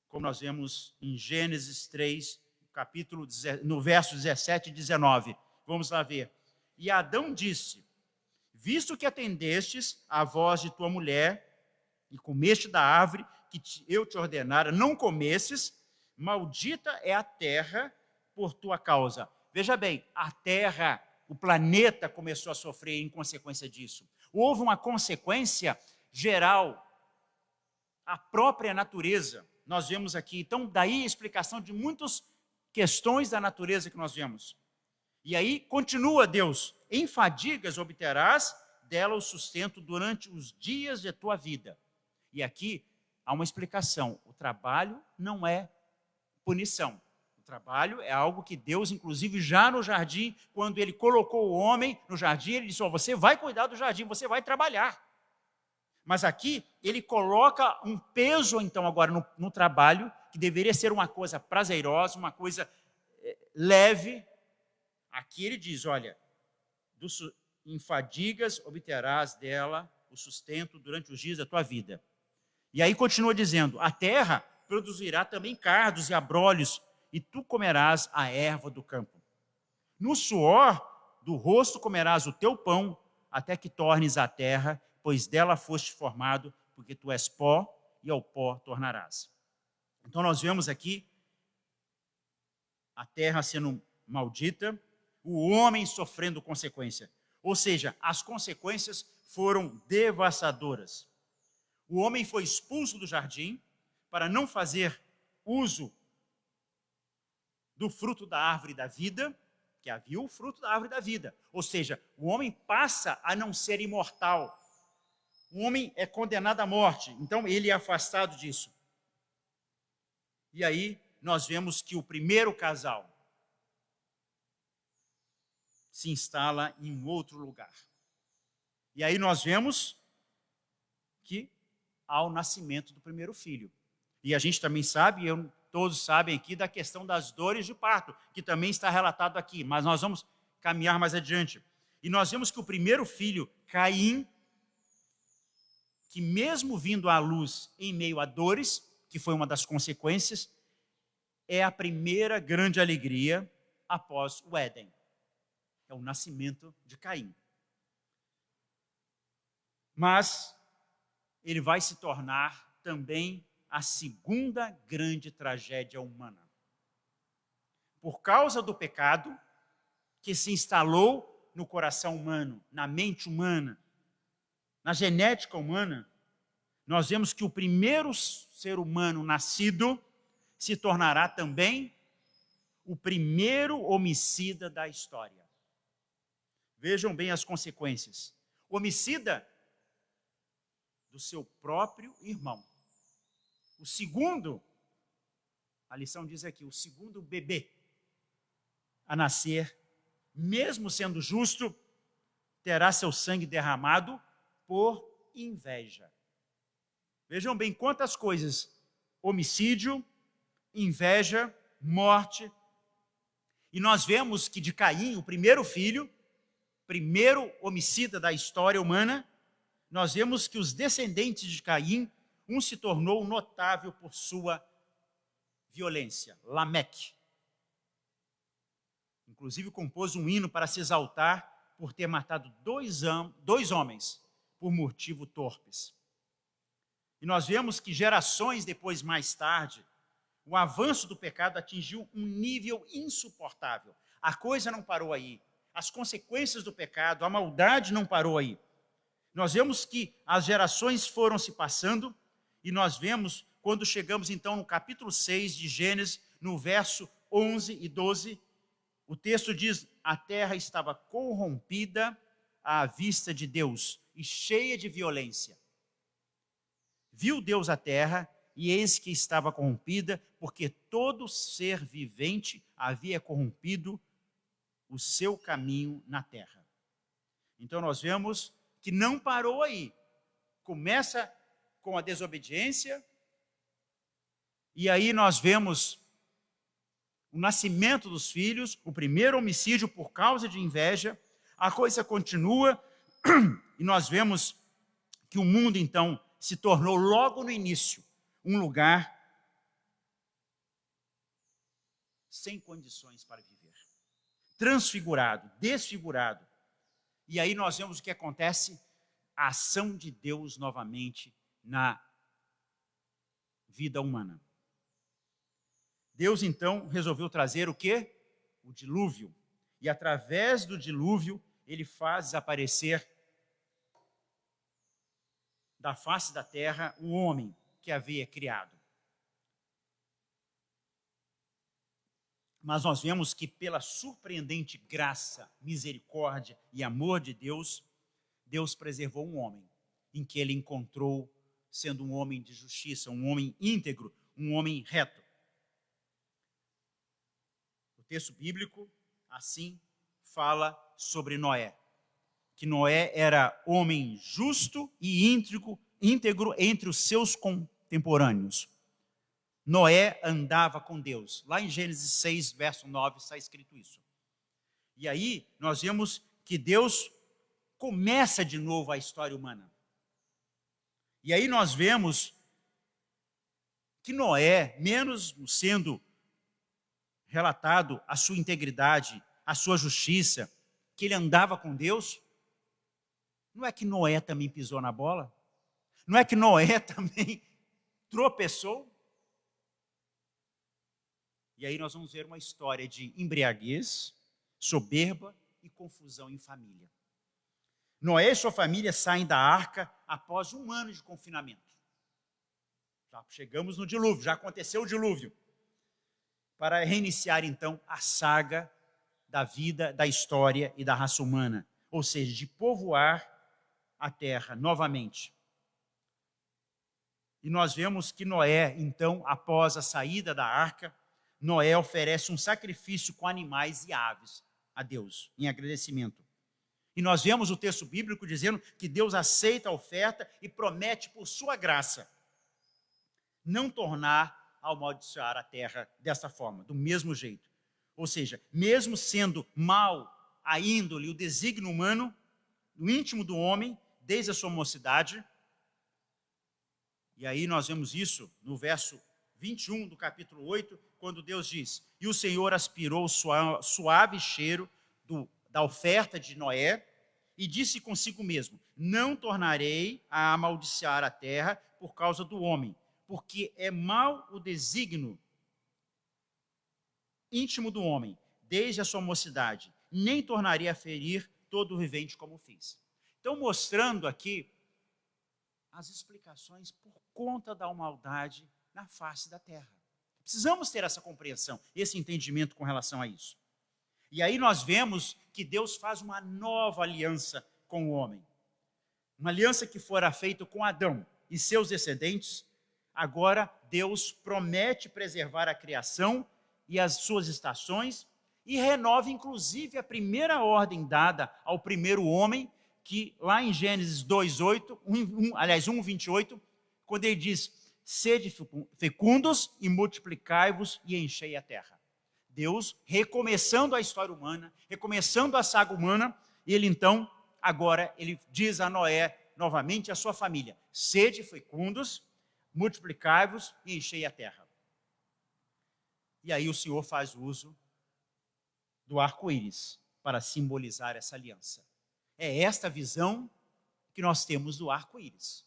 como nós vemos em Gênesis 3, no verso 17 e 19. Vamos lá ver. E Adão disse, visto que atendestes à voz de tua mulher, e comeste da árvore que eu te ordenara, não comesses, maldita é a terra por tua causa. Veja bem, a terra, o planeta começou a sofrer em consequência disso. Houve uma consequência geral, a própria natureza. Nós vemos aqui, então, daí a explicação de muitas questões da natureza que nós vemos. E aí continua Deus, em fadigas obterás dela o sustento durante os dias de tua vida. E aqui há uma explicação, o trabalho não é punição. O trabalho é algo que Deus, inclusive já no jardim, quando ele colocou o homem no jardim, ele disse, você vai cuidar do jardim, você vai trabalhar. Mas aqui ele coloca um peso, então, agora no trabalho, que deveria ser uma coisa prazerosa, uma coisa leve. Aqui ele diz, olha, em fadigas obterás dela o sustento durante os dias da tua vida. E aí continua dizendo, a terra produzirá também cardos e abrolhos, e tu comerás a erva do campo. No suor do rosto comerás o teu pão, até que tornes a terra, pois dela foste formado, porque tu és pó, e ao pó tornarás. Então nós vemos aqui a terra sendo maldita, o homem sofrendo consequência. Ou seja, as consequências foram devastadoras. O homem foi expulso do jardim para não fazer uso do fruto da árvore da vida, que havia o fruto da árvore da vida. Ou seja, o homem passa a não ser imortal. O homem é condenado à morte, então ele é afastado disso. E aí nós vemos que o primeiro casal se instala em um outro lugar. E aí nós vemos que há o nascimento do primeiro filho. E a gente também sabe, todos sabem aqui, da questão das dores de parto, que também está relatado aqui, mas nós vamos caminhar mais adiante. E nós vemos que o primeiro filho, Caim, que mesmo vindo à luz em meio a dores, que foi uma das consequências, é a primeira grande alegria após o Éden. É o nascimento de Caim. Mas ele vai se tornar também a segunda grande tragédia humana. Por causa do pecado que se instalou no coração humano, na mente humana, na genética humana, nós vemos que o primeiro ser humano nascido se tornará também o primeiro homicida da história. Vejam bem as consequências. Homicida do seu próprio irmão. O segundo, a lição diz aqui, o segundo bebê a nascer, mesmo sendo justo, terá seu sangue derramado por inveja. Vejam bem quantas coisas: homicídio, inveja, morte. E nós vemos que de Caim, o primeiro filho, primeiro homicida da história humana, nós vemos que os descendentes de Caim, um se tornou notável por sua violência, Lameque. Inclusive compôs um hino para se exaltar por ter matado dois homens por motivo torpes. E nós vemos que gerações depois, mais tarde, o avanço do pecado atingiu um nível insuportável. A coisa não parou aí. As consequências do pecado, a maldade não parou aí. Nós vemos que as gerações foram se passando e nós vemos, quando chegamos então no capítulo 6 de Gênesis, no verso 11 e 12, o texto diz, a terra estava corrompida à vista de Deus e cheia de violência. Viu Deus a terra e eis que estava corrompida, porque todo ser vivente havia corrompido o seu caminho na terra. Então nós vemos que não parou aí. Começa com a desobediência, e aí nós vemos o nascimento dos filhos, o primeiro homicídio por causa de inveja, a coisa continua, e nós vemos que o mundo então se tornou logo no início um lugar sem condições para viver, transfigurado, desfigurado. E aí nós vemos o que acontece, a ação de Deus novamente na vida humana. Deus então resolveu trazer o quê? O dilúvio. E através do dilúvio, ele faz desaparecer da face da terra o homem que havia criado. Mas nós vemos que pela surpreendente graça, misericórdia e amor de Deus, Deus preservou um homem, em que ele encontrou sendo um homem de justiça, um homem íntegro, um homem reto. O texto bíblico, assim, fala sobre Noé, que Noé era homem justo e íntegro entre os seus contemporâneos. Noé andava com Deus. Lá em Gênesis 6, verso 9, está escrito isso. E aí nós vemos que Deus começa de novo a história humana. E aí nós vemos que Noé, menos sendo relatado a sua integridade, a sua justiça, que ele andava com Deus, não é que Noé também pisou na bola? Não é que Noé também tropeçou? E aí nós vamos ver uma história de embriaguez, soberba e confusão em família. Noé e sua família saem da arca após 1 ano de confinamento. Já chegamos no dilúvio, já aconteceu o dilúvio. Para reiniciar então a saga da vida, da história e da raça humana. Ou seja, de povoar a terra novamente. E nós vemos que Noé, então, após a saída da arca, Noé oferece um sacrifício com animais e aves a Deus, em agradecimento. E nós vemos o texto bíblico dizendo que Deus aceita a oferta e promete, por sua graça, não tornar a amaldiçoar a terra dessa forma, do mesmo jeito. Ou seja, mesmo sendo mal a índole, o desígnio humano, no íntimo do homem, desde a sua mocidade. E aí nós vemos isso no verso 21 do capítulo 8, quando Deus diz: e o Senhor aspirou o suave cheiro da oferta de Noé e disse consigo mesmo: não tornarei a amaldiçoar a terra por causa do homem, porque é mau o desígnio íntimo do homem, desde a sua mocidade, nem tornarei a ferir todo o vivente como fiz. Então, mostrando aqui as explicações por conta da maldade na face da terra. Precisamos ter essa compreensão, esse entendimento com relação a isso. E aí nós vemos que Deus faz uma nova aliança com o homem. Uma aliança que fora feita com Adão e seus descendentes. Agora Deus promete preservar a criação e as suas estações e renova inclusive a primeira ordem dada ao primeiro homem, que lá em Gênesis 2:8, 1:28, quando ele diz: sede fecundos e multiplicai-vos e enchei a terra. Deus recomeçando a história humana, recomeçando a saga humana, e ele então, agora, ele diz a Noé, novamente, a sua família: sede fecundos, multiplicai-vos e enchei a terra. E aí o Senhor faz uso do arco-íris para simbolizar essa aliança. É esta visão que nós temos do arco-íris.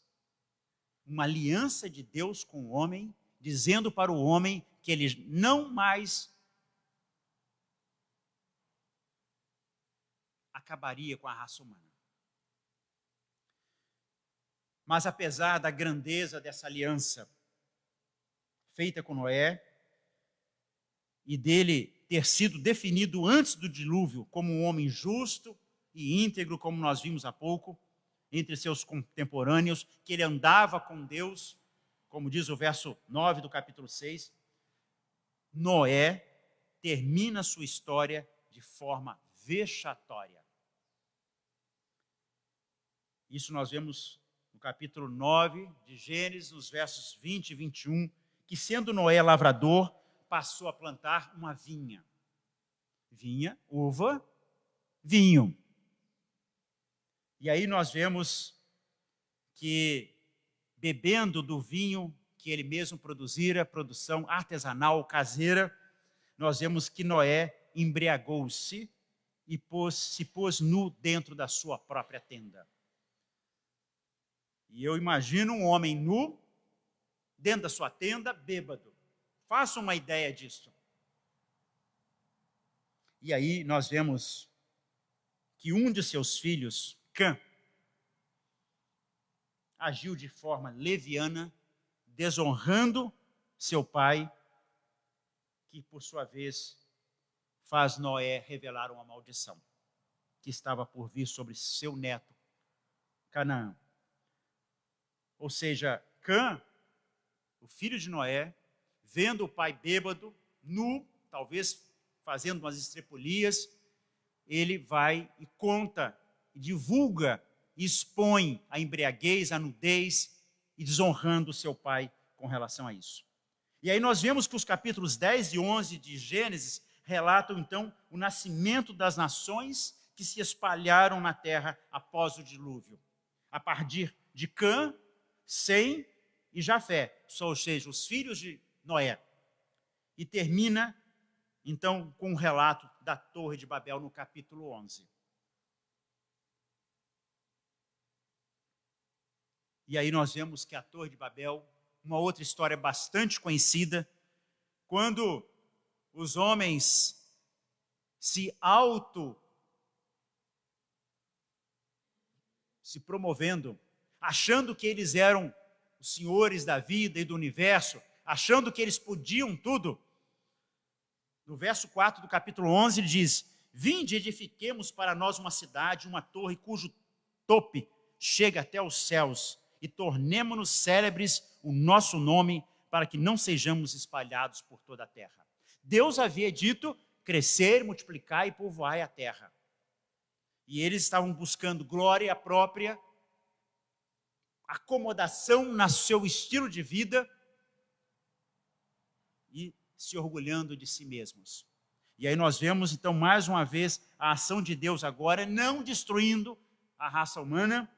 Uma aliança de Deus com o homem, dizendo para o homem que ele não mais acabaria com a raça humana. Mas apesar da grandeza dessa aliança feita com Noé, e dele ter sido definido antes do dilúvio como um homem justo e íntegro, como nós vimos há pouco, entre seus contemporâneos, que ele andava com Deus, como diz o verso 9 do capítulo 6, Noé termina sua história de forma vexatória. Isso nós vemos no capítulo 9 de Gênesis, nos versos 20 e 21, que sendo Noé lavrador, passou a plantar uma vinha. Vinha, uva, vinho. E aí nós vemos que, bebendo do vinho que ele mesmo produzira, produção artesanal, caseira, nós vemos que Noé embriagou-se e se pôs nu dentro da sua própria tenda. E eu imagino um homem nu, dentro da sua tenda, bêbado. Faça uma ideia disso. E aí nós vemos que um de seus filhos, Cã, agiu de forma leviana, desonrando seu pai, que por sua vez faz Noé revelar uma maldição que estava por vir sobre seu neto, Canaã. Ou seja, Cã, o filho de Noé, vendo o pai bêbado, nu, talvez fazendo umas estrepulias, ele vai e conta, e divulga, e expõe a embriaguez, a nudez, e desonrando seu pai com relação a isso. E aí nós vemos que os capítulos 10 e 11 de Gênesis relatam, então, o nascimento das nações que se espalharam na terra após o dilúvio. A partir de Cã, Sem e Jafé, ou seja, os filhos de Noé. E termina, então, com o relato da Torre de Babel no capítulo 11. E aí nós vemos que a Torre de Babel, uma outra história bastante conhecida, quando os homens se promovendo, achando que eles eram os senhores da vida e do universo, achando que eles podiam tudo. No verso 4 do capítulo 11, ele diz: vinde, edifiquemos para nós uma cidade, uma torre cujo tope chega até os céus, e tornemo-nos célebres o nosso nome, para que não sejamos espalhados por toda a terra. Deus havia dito: crescer, multiplicar e povoar a terra. E eles estavam buscando glória própria, acomodação no seu estilo de vida e se orgulhando de si mesmos. E aí nós vemos, então, mais uma vez, a ação de Deus agora, não destruindo a raça humana,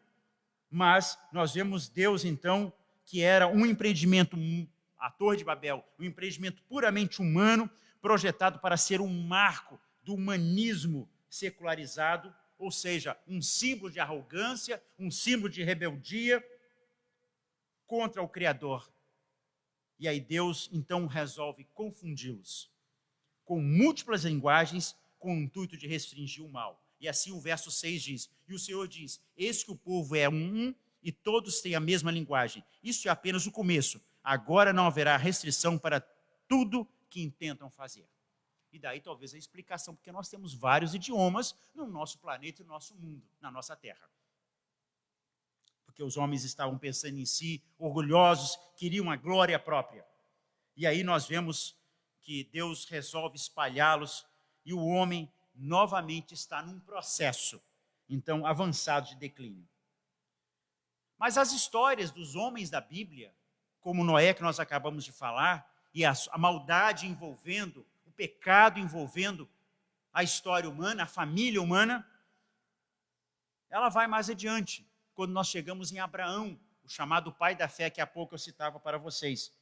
mas nós vemos Deus, então, que era um empreendimento, a Torre de Babel, um empreendimento puramente humano, projetado para ser um marco do humanismo secularizado, ou seja, um símbolo de arrogância, um símbolo de rebeldia contra o Criador. E aí Deus, então, resolve confundi-los com múltiplas linguagens, com o intuito de restringir o mal. E assim o verso 6 diz: e o Senhor diz, eis que o povo é um, e todos têm a mesma linguagem. Isso é apenas o começo. Agora não haverá restrição para tudo que intentam fazer. E daí talvez a explicação, porque nós temos vários idiomas no nosso planeta e no nosso mundo, na nossa terra. Porque os homens estavam pensando em si, orgulhosos, queriam a glória própria. E aí nós vemos que Deus resolve espalhá-los e o homem novamente está num processo, então, avançado de declínio. Mas as histórias dos homens da Bíblia, como Noé, que nós acabamos de falar, e a maldade envolvendo, o pecado envolvendo a história humana, a família humana, ela vai mais adiante, quando nós chegamos em Abraão, o chamado pai da fé, que há pouco eu citava para vocês,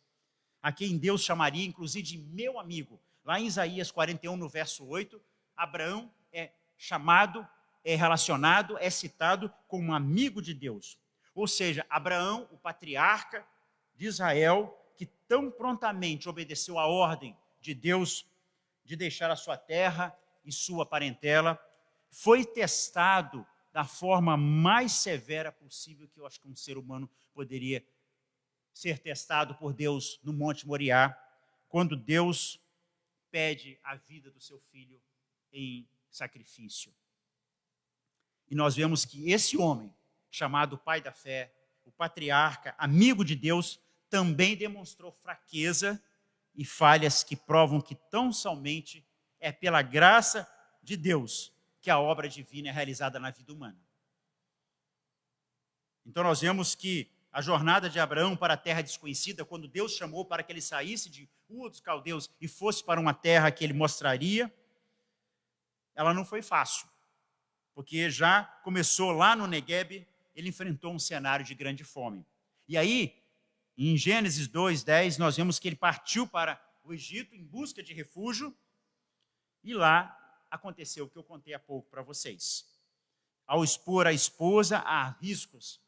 a quem Deus chamaria, inclusive, de meu amigo. Lá em Isaías 41, no verso 8, Abraão é chamado, é relacionado, é citado como um amigo de Deus. Ou seja, Abraão, o patriarca de Israel, que tão prontamente obedeceu a ordem de Deus de deixar a sua terra e sua parentela, foi testado da forma mais severa possível que eu acho que um ser humano poderia ser testado por Deus no Monte Moriá, quando Deus pede a vida do seu filho em sacrifício. E nós vemos que esse homem, chamado pai da fé, o patriarca, amigo de Deus, também demonstrou fraqueza e falhas que provam que tão somente é pela graça de Deus que a obra divina é realizada na vida humana. Então nós vemos que a jornada de Abraão para a terra desconhecida, quando Deus chamou para que ele saísse de Ur dos Caldeus e fosse para uma terra que ele mostraria, ela não foi fácil, porque já começou lá no Negueb, ele enfrentou um cenário de grande fome. E aí, em Gênesis 2:10, nós vemos que ele partiu para o Egito em busca de refúgio, e lá aconteceu o que eu contei há pouco para vocês. Ao expor a esposa a riscos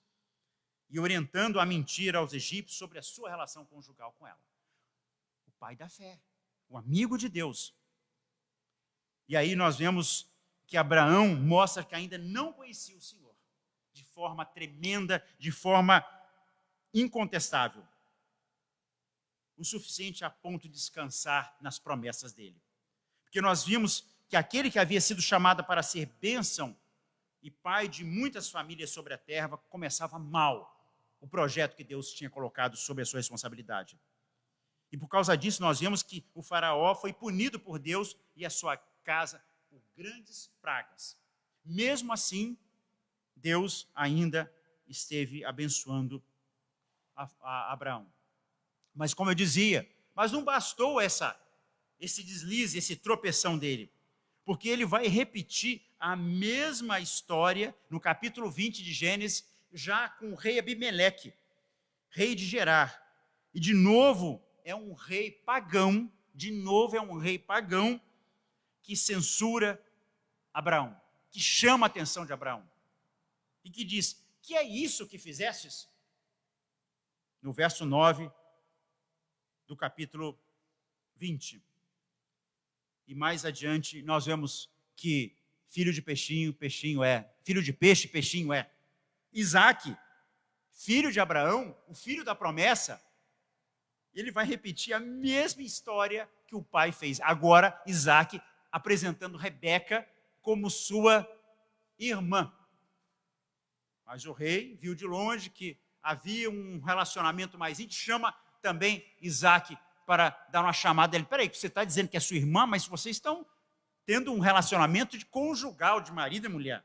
e orientando a mentir aos egípcios sobre a sua relação conjugal com ela. O pai da fé, o amigo de Deus. E aí nós vemos que Abraão mostra que ainda não conhecia o Senhor de forma tremenda, de forma incontestável, o suficiente a ponto de descansar nas promessas dele. Porque nós vimos que aquele que havia sido chamado para ser bênção e pai de muitas famílias sobre a terra começava mal o projeto que Deus tinha colocado sob a sua responsabilidade. E por causa disso nós vemos que o faraó foi punido por Deus e a sua casa por grandes pragas. Mesmo assim, Deus ainda esteve abençoando a Abraão. Mas como eu dizia, mas não bastou esse deslize, esse tropeção dele, porque ele vai repetir a mesma história no capítulo 20 de Gênesis, já com o rei Abimeleque. rei de Gerar. E de novo é um rei pagão, que censura Abraão, que chama a atenção de Abraão. E que diz, que é isso que fizestes? No verso 9 do capítulo 20. E mais adiante nós vemos que filho de peixinho, peixinho é. Filho de peixe, peixinho é. Isaque, filho de Abraão, o filho da promessa, ele vai repetir a mesma história que o pai fez. Agora, Isaque apresentando Rebeca como sua irmã. Mas o rei viu de longe que havia um relacionamento mais íntimo, chama também Isaque para dar uma chamada. Ele, peraí, você está dizendo que é sua irmã, mas vocês estão tendo um relacionamento de conjugal, de marido e mulher.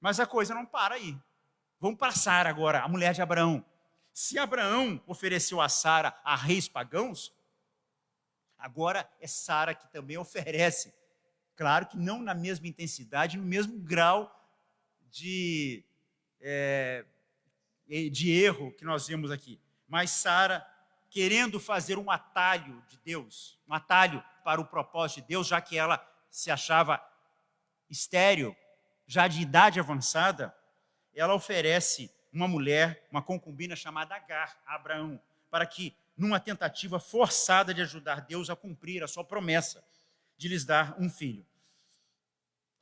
Mas a coisa não para aí. Vamos para Sara agora, a mulher de Abraão. Se Abraão ofereceu a Sara a reis pagãos, agora é Sara que também oferece. Claro que não na mesma intensidade, no mesmo grau de erro que nós vemos aqui. Mas Sara, querendo fazer um atalho de Deus, um atalho para o propósito de Deus, já que ela se achava estéril, já de idade avançada, ela oferece uma mulher, uma concubina chamada Agar, a Abraão, para que, numa tentativa forçada de ajudar Deus a cumprir a sua promessa de lhes dar um filho.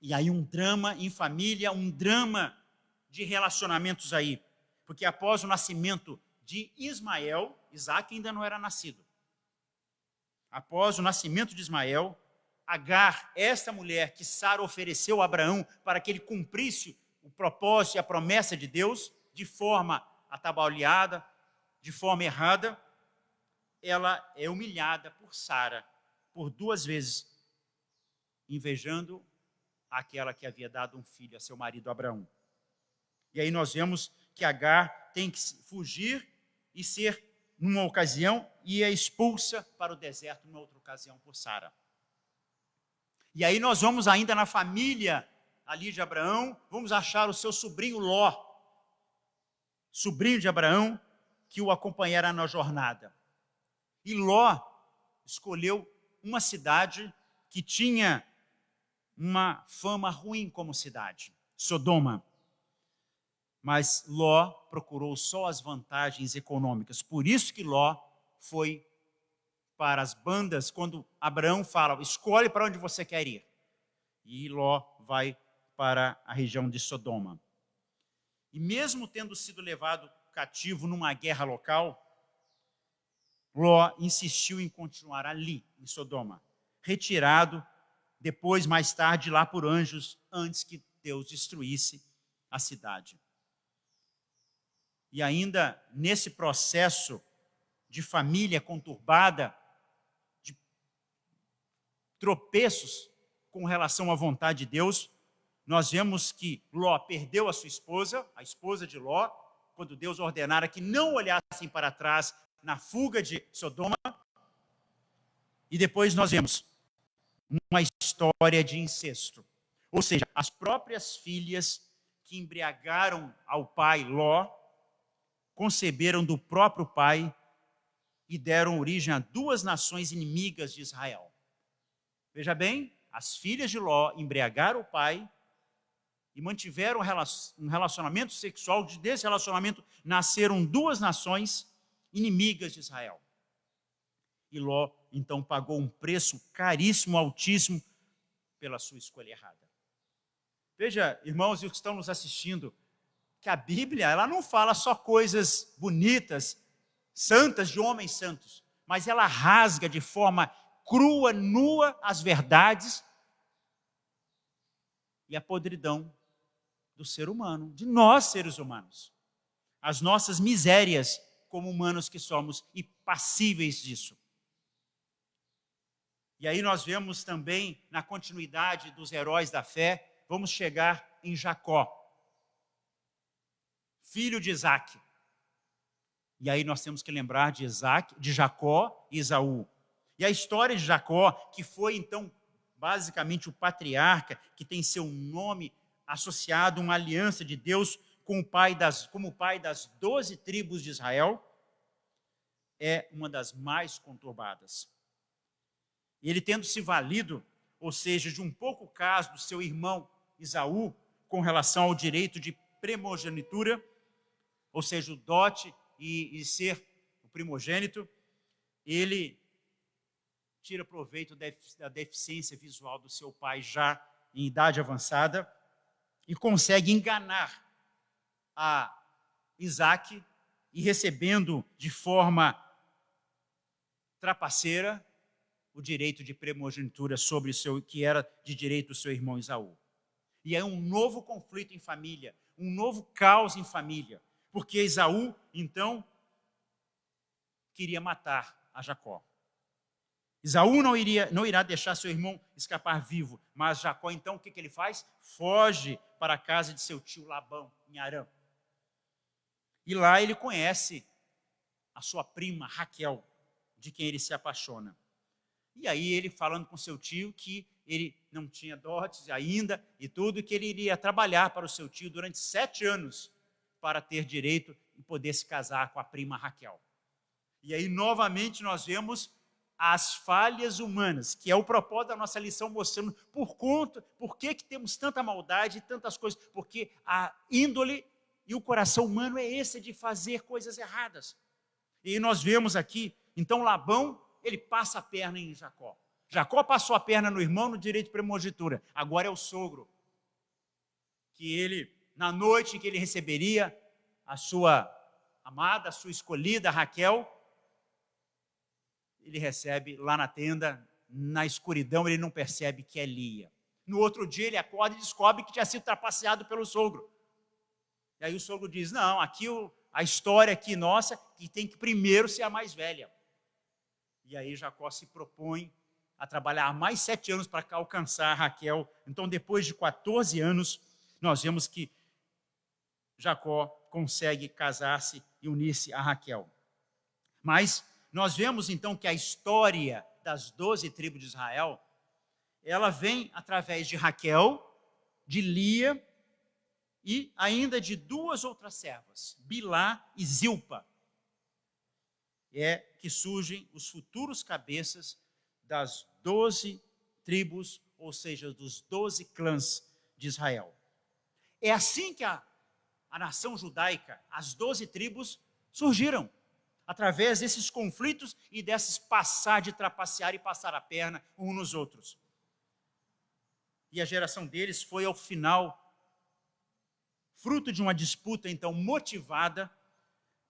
E aí um drama em família, um drama de relacionamentos aí. Porque após o nascimento de Ismael, Isaque ainda não era nascido. Após o nascimento de Ismael, Agar, esta mulher que Sara ofereceu a Abraão para que ele cumprisse o propósito e a promessa de Deus, de forma atabalhoada, de forma errada, ela é humilhada por Sara por 2 vezes, invejando aquela que havia dado um filho a seu marido Abraão. E aí nós vemos que Agar tem que fugir e ser, numa ocasião, e é expulsa para o deserto, numa outra ocasião, por Sara. E aí nós vamos ainda na família ali de Abraão, vamos achar o seu sobrinho Ló, sobrinho de Abraão, que o acompanhará na jornada. E Ló escolheu uma cidade que tinha uma fama ruim como cidade, Sodoma. Mas Ló procurou só as vantagens econômicas. Por isso que Ló foi para as bandas, quando Abraão fala, escolhe para onde você quer ir. E Ló vai para a região de Sodoma. E mesmo tendo sido levado cativo numa guerra local, Ló insistiu em continuar ali, em Sodoma, retirado depois, mais tarde, lá por anjos, antes que Deus destruísse a cidade. E ainda nesse processo de família conturbada, de tropeços com relação à vontade de Deus, nós vemos que Ló perdeu a sua esposa, a esposa de Ló, quando Deus ordenara que não olhassem para trás na fuga de Sodoma. E depois nós vemos uma história de incesto. Ou seja, as próprias filhas que embriagaram ao pai Ló, conceberam do próprio pai e deram origem a 2 nações inimigas de Israel. Veja bem, as filhas de Ló embriagaram o pai e mantiveram um relacionamento sexual. Desse relacionamento nasceram 2 nações inimigas de Israel. E Ló, então, pagou um preço caríssimo, altíssimo, pela sua escolha errada. Veja, irmãos e os que estão nos assistindo, que a Bíblia, ela não fala só coisas bonitas, santas, de homens santos, mas ela rasga de forma crua, nua, as verdades e a podridão do ser humano, de nós seres humanos. As nossas misérias como humanos que somos e passíveis disso. E aí nós vemos também, na continuidade dos heróis da fé, vamos chegar em Jacó, filho de Isaque. E aí nós temos que lembrar de Jacó e Esaú. E a história de Jacó, que foi então basicamente o patriarca, que tem seu nome associado a uma aliança de Deus como o pai das 12 tribos de Israel, é uma das mais conturbadas. Ele tendo se valido, ou seja, de um pouco caso do seu irmão Esaú, com relação ao direito de primogenitura, ou seja, o dote e ser o primogênito, ele tira proveito da deficiência visual do seu pai já em idade avançada e consegue enganar a Isaac e recebendo de forma trapaceira o direito de primogenitura sobre que era de direito do seu irmão Esaú. E é um novo conflito em família, um novo caos em família, porque Esaú, então, queria matar a Jacó. Esaú não irá deixar seu irmão escapar vivo, mas Jacó, então, o que ele faz? Foge para a casa de seu tio Labão, em Harã. E lá ele conhece a sua prima Raquel, de quem ele se apaixona. E aí ele falando com seu tio que ele não tinha dotes ainda e tudo, e que ele iria trabalhar para o seu tio durante 7 anos para ter direito e poder se casar com a prima Raquel. E aí novamente nós vemos as falhas humanas, que é o propósito da nossa lição, mostrando por que temos tanta maldade e tantas coisas, porque a índole e o coração humano é esse de fazer coisas erradas. E nós vemos aqui, então Labão, ele passa a perna em Jacó. Jacó passou a perna no irmão no direito de primogenitura. Agora é o sogro. Que ele, na noite em que ele receberia a sua amada, a sua escolhida, Raquel, ele recebe lá na tenda, na escuridão, ele não percebe que é Lia. No outro dia ele acorda e descobre que tinha sido trapaceado pelo sogro. E aí o sogro diz, não, aqui a história aqui nossa, que tem que primeiro ser a mais velha. E aí Jacó se propõe a trabalhar mais 7 anos para alcançar Raquel. Então, depois de 14 anos, nós vemos que Jacó consegue casar-se e unir-se a Raquel. Mas nós vemos então que a história das 12 tribos de Israel, ela vem através de Raquel, de Lia e ainda de 2 outras servas, Bilá e Zilpa. É que surgem os futuros cabeças das 12 tribos, ou seja, dos 12 clãs de Israel. É assim que a nação judaica, as 12 tribos, surgiram, através desses conflitos e desses passar de trapacear e passar a perna uns nos outros. E a geração deles foi, ao final, fruto de uma disputa, então, motivada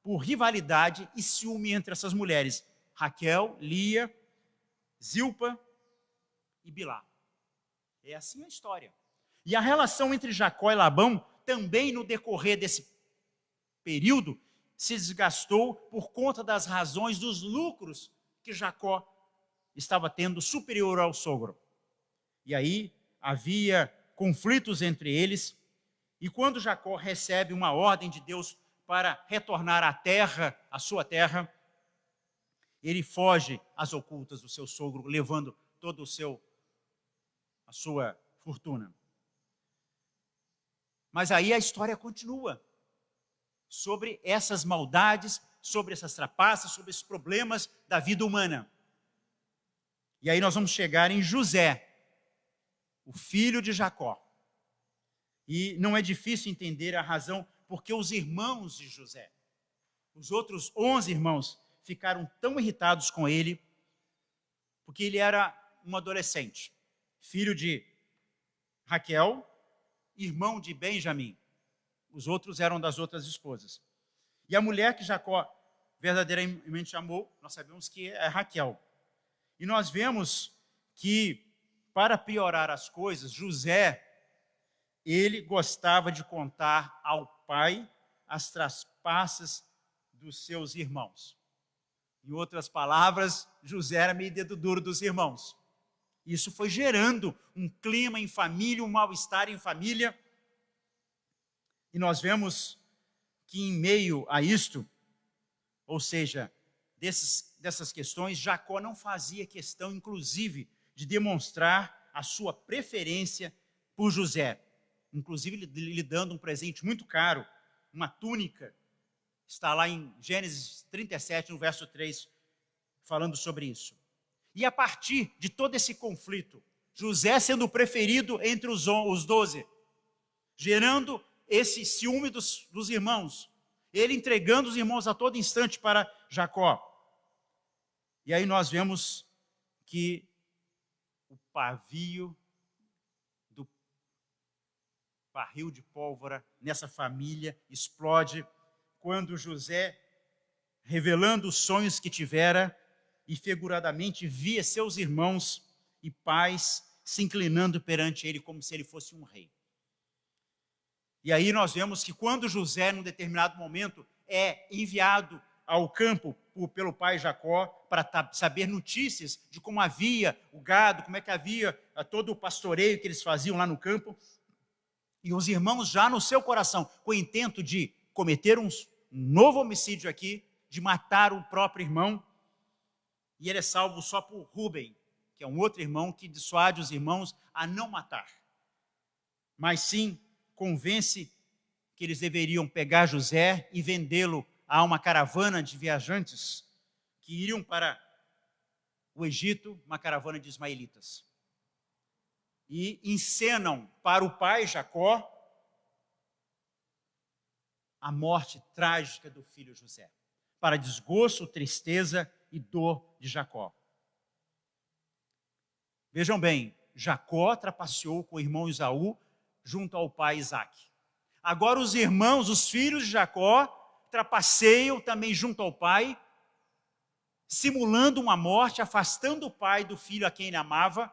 por rivalidade e ciúme entre essas mulheres, Raquel, Lia, Zilpa e Bilá. É assim a história. E a relação entre Jacó e Labão, também no decorrer desse período, se desgastou por conta das razões dos lucros que Jacó estava tendo superior ao sogro. E aí havia conflitos entre eles, e quando Jacó recebe uma ordem de Deus para retornar à terra, à sua terra, ele foge às ocultas do seu sogro, levando todo a sua fortuna. Mas aí a história continua sobre essas maldades, sobre essas trapaças, sobre esses problemas da vida humana. E aí nós vamos chegar em José, o filho de Jacó. E não é difícil entender a razão porque os irmãos de José, os outros 11 irmãos, ficaram tão irritados com ele, porque ele era um adolescente, filho de Raquel, irmão de Benjamim. Os outros eram das outras esposas. E a mulher que Jacó verdadeiramente amou, nós sabemos que é Raquel. E nós vemos que, para piorar as coisas, José, ele gostava de contar ao pai as traspassas dos seus irmãos. Em outras palavras, José era meio dedo duro dos irmãos. Isso foi gerando um clima em família, um mal-estar em família. E nós vemos que em meio a isto, ou seja, dessas questões, Jacó não fazia questão, inclusive, de demonstrar a sua preferência por José. Inclusive lhe dando um presente muito caro, uma túnica. Está lá em Gênesis 37, no verso 3, falando sobre isso. E a partir de todo esse conflito, José sendo o preferido entre os 12, gerando esse ciúme dos irmãos, ele entregando os irmãos a todo instante para Jacó. E aí nós vemos que o pavio do barril de pólvora nessa família explode quando José, revelando os sonhos que tivera e figuradamente via seus irmãos e pais se inclinando perante ele como se ele fosse um rei. E aí nós vemos que quando José, num determinado momento, é enviado ao campo pelo pai Jacó para saber notícias de como havia o gado, como é que havia todo o pastoreio que eles faziam lá no campo, e os irmãos já no seu coração, com o intento de cometer um novo homicídio aqui, de matar o próprio irmão, e ele é salvo só por Rúben, que é um outro irmão que dissuade os irmãos a não matar, mas sim convence que eles deveriam pegar José e vendê-lo a uma caravana de viajantes que iriam para o Egito, uma caravana de ismaelitas. E encenam para o pai Jacó a morte trágica do filho José, para desgosto, tristeza e dor de Jacó. Vejam bem, Jacó trapaceou com o irmão Esaú junto ao pai Isaque. Agora os irmãos, os filhos de Jacó, trapaceiam também junto ao pai, simulando uma morte, afastando o pai do filho a quem ele amava.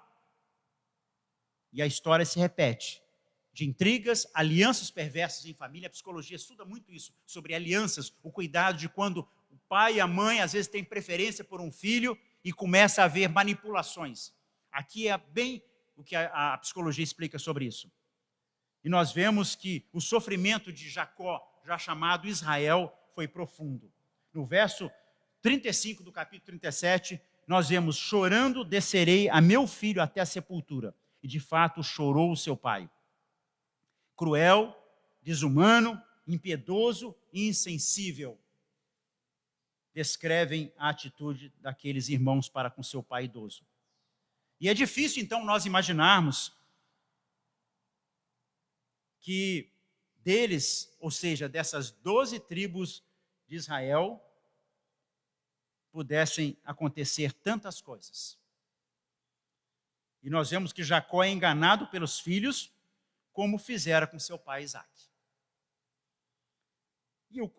E a história se repete, de intrigas, alianças perversas em família. A psicologia estuda muito isso, sobre alianças, o cuidado de quando o pai e a mãe às vezes têm preferência por um filho e começa a haver manipulações. Aqui é bem o que a psicologia explica sobre isso. E nós vemos que o sofrimento de Jacó, já chamado Israel, foi profundo. No verso 35 do capítulo 37, nós vemos: chorando descerei a meu filho até a sepultura. E de fato chorou o seu pai. Cruel, desumano, impiedoso e insensível. Descrevem a atitude daqueles irmãos para com seu pai idoso. E é difícil então nós imaginarmos que deles, ou seja, dessas 12 tribos de Israel, pudessem acontecer tantas coisas. E nós vemos que Jacó é enganado pelos filhos, como fizera com seu pai Isaque. E o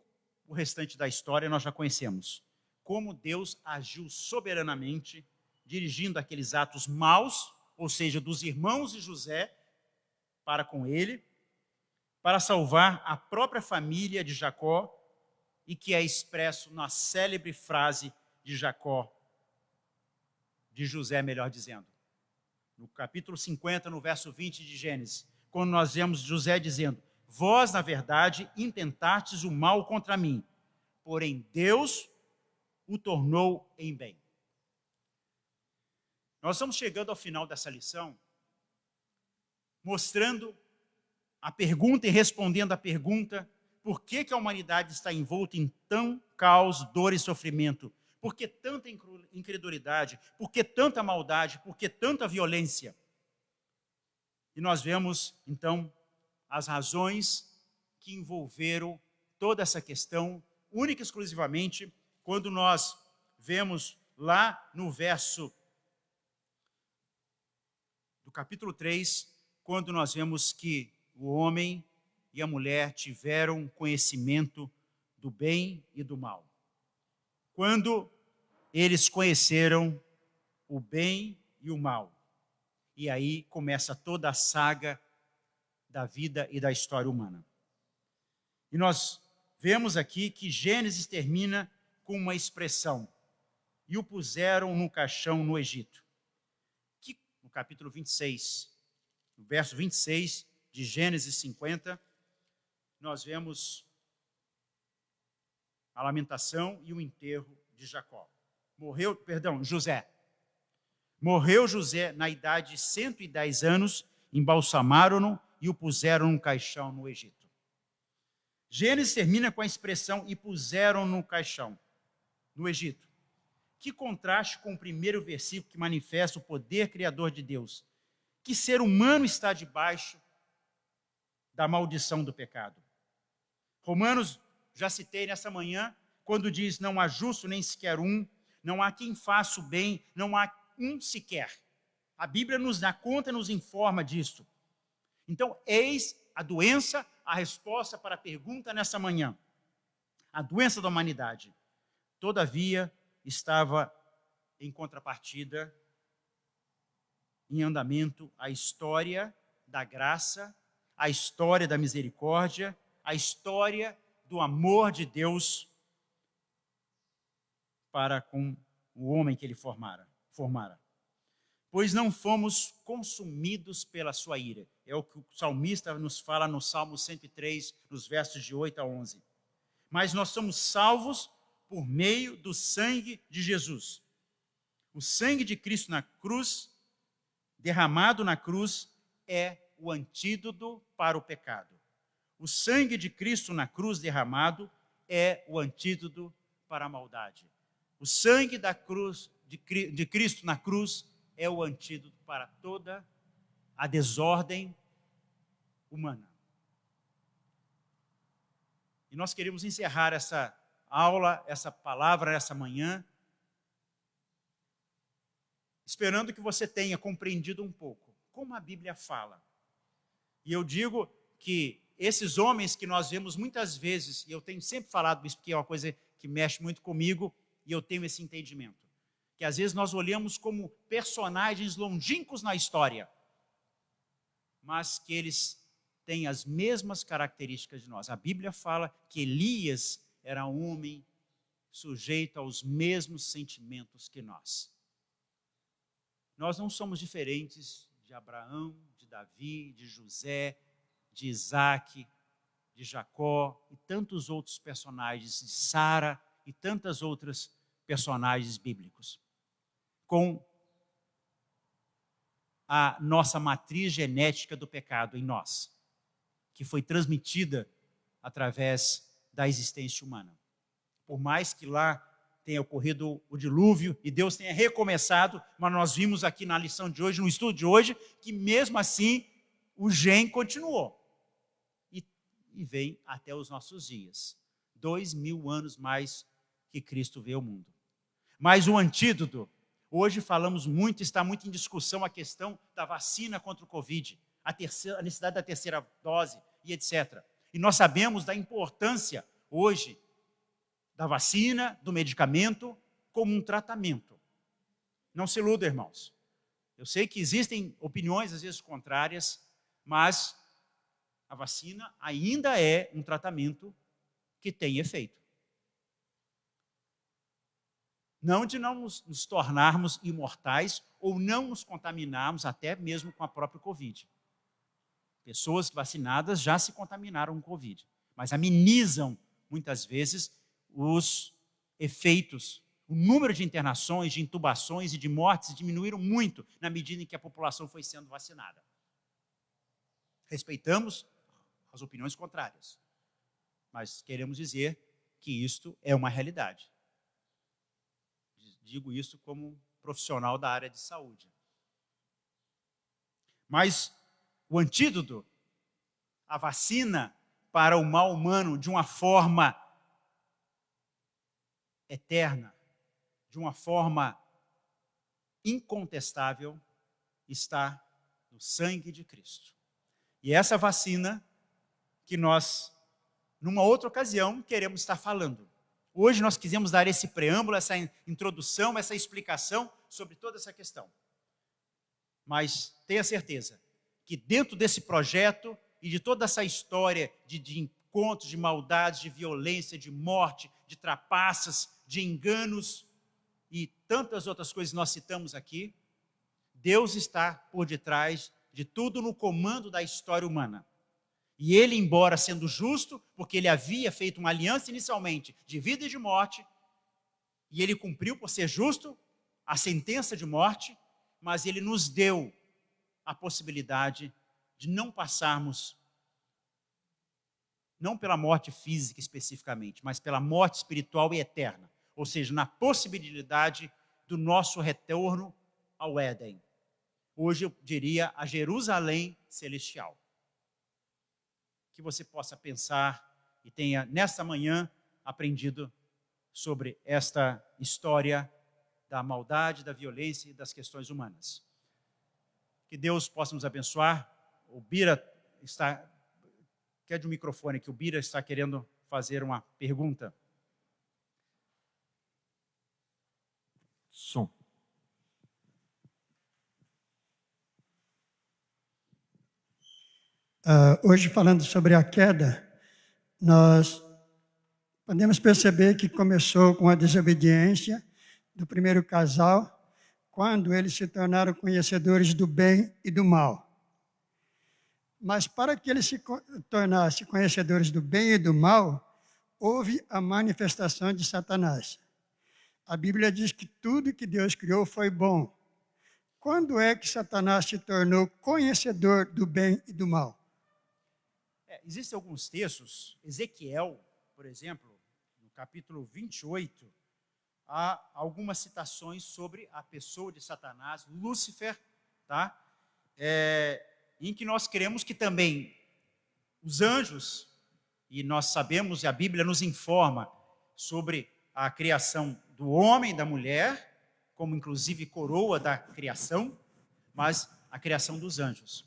restante da história nós já conhecemos. Como Deus agiu soberanamente, dirigindo aqueles atos maus, ou seja, dos irmãos de José, para com ele, para salvar a própria família de Jacó, e que é expresso na célebre frase de Jacó, de José, melhor dizendo. No capítulo 50, no verso 20 de Gênesis, quando nós vemos José dizendo: vós, na verdade, intentastes o mal contra mim, porém Deus o tornou em bem. Nós estamos chegando ao final dessa lição, mostrando a pergunta e respondendo a pergunta: por que a humanidade está envolta em tão caos, dor e sofrimento? Por que tanta incredulidade? Por que tanta maldade? Por que tanta violência? E nós vemos, então, as razões que envolveram toda essa questão, única e exclusivamente, quando nós vemos lá no verso do capítulo 3, quando nós vemos que o homem e a mulher tiveram conhecimento do bem e do mal. Quando eles conheceram o bem e o mal. E aí começa toda a saga da vida e da história humana. E nós vemos aqui que Gênesis termina com uma expressão: e o puseram no caixão no Egito. Que no capítulo 26, no verso 26 de Gênesis 50, nós vemos a lamentação e o enterro de Jacó. José. Morreu José na idade de 110 anos, embalsamaram-no e o puseram num caixão no Egito. Gênesis termina com a expressão "e puseram no caixão", no Egito. Que contraste com o primeiro versículo que manifesta o poder criador de Deus. Que ser humano está debaixo da maldição do pecado. Romanos, já citei nessa manhã, quando diz: não há justo nem sequer um, não há quem faça o bem, não há um sequer. A Bíblia nos dá conta, nos informa disso. Então, eis a doença, a resposta para a pergunta nessa manhã. A doença da humanidade. Todavia, estava em contrapartida, em andamento, a história da graça, a história da misericórdia, a história do amor de Deus para com o homem que ele formara. Pois não fomos consumidos pela sua ira. É o que o salmista nos fala no Salmo 103, nos versos de 8 a 11. Mas nós somos salvos por meio do sangue de Jesus. O sangue de Cristo na cruz, derramado na cruz, é o antídoto para o pecado. O sangue de Cristo na cruz derramado é o antídoto para a maldade. O sangue da cruz, de Cristo na cruz é o antídoto para toda a desordem humana. E nós queremos encerrar essa aula, essa palavra, essa manhã, esperando que você tenha compreendido um pouco como a Bíblia fala. E eu digo que esses homens que nós vemos muitas vezes, e eu tenho sempre falado isso porque é uma coisa que mexe muito comigo, e eu tenho esse entendimento, que às vezes nós olhamos como personagens longínquos na história, mas que eles têm as mesmas características de nós. A Bíblia fala que Elias era um homem sujeito aos mesmos sentimentos que nós. Nós não somos diferentes de Abraão, de Davi, de José, de Isaac, de Jacó e tantos outros personagens, de Sara e tantas outras personagens bíblicos. Com a nossa matriz genética do pecado em nós, que foi transmitida através da existência humana. Por mais que lá tenha ocorrido o dilúvio e Deus tenha recomeçado, mas nós vimos aqui na lição de hoje, no estudo de hoje, que mesmo assim o gene continuou. E vem até os nossos dias. 2000 anos mais que Cristo veio ao mundo. Mas o antídoto, hoje falamos muito, está muito em discussão a questão da vacina contra o Covid, a necessidade da terceira dose e etc. E nós sabemos da importância hoje da vacina, do medicamento, como um tratamento. Não se iluda, irmãos. Eu sei que existem opiniões, às vezes, contrárias, mas a vacina ainda é um tratamento que tem efeito. Não de não nos tornarmos imortais ou não nos contaminarmos até mesmo com a própria Covid. Pessoas vacinadas já se contaminaram com Covid, mas amenizam, muitas vezes, os efeitos. O número de internações, de intubações e de mortes diminuíram muito na medida em que a população foi sendo vacinada. Respeitamos as opiniões contrárias, mas queremos dizer que isto é uma realidade. Digo isso como profissional da área de saúde. Mas o antídoto, a vacina para o mal humano de uma forma eterna, de uma forma incontestável, está no sangue de Cristo. E essa vacina que nós, numa outra ocasião, queremos estar falando. Hoje nós quisemos dar esse preâmbulo, essa introdução, essa explicação sobre toda essa questão. Mas tenha certeza que dentro desse projeto e de toda essa história de encontros, de maldades, de violência, de morte, de trapaças, de enganos e tantas outras coisas que nós citamos aqui, Deus está por detrás de tudo no comando da história humana. E ele, embora sendo justo, porque ele havia feito uma aliança inicialmente de vida e de morte, e ele cumpriu por ser justo a sentença de morte, mas ele nos deu a possibilidade de não não pela morte física especificamente, mas pela morte espiritual e eterna. Ou seja, na possibilidade do nosso retorno ao Éden. Hoje eu diria a Jerusalém celestial. Que você possa pensar e tenha, nesta manhã, aprendido sobre esta história da maldade, da violência e das questões humanas. Que Deus possa nos abençoar. O Bira está... Quer de um microfone que o Bira está querendo fazer uma pergunta. Som. Hoje, falando sobre a queda, nós podemos perceber que começou com a desobediência do primeiro casal, quando eles se tornaram conhecedores do bem e do mal. Mas para que eles se tornassem conhecedores do bem e do mal, houve a manifestação de Satanás. A Bíblia diz que tudo que Deus criou foi bom. Quando é que Satanás se tornou conhecedor do bem e do mal? Existem alguns textos, Ezequiel, por exemplo, no capítulo 28, há algumas citações sobre a pessoa de Satanás, Lúcifer, tá? Em que nós cremos que também os anjos, e nós sabemos, e a Bíblia nos informa sobre a criação do homem e da mulher, como inclusive coroa da criação, mas a criação dos anjos.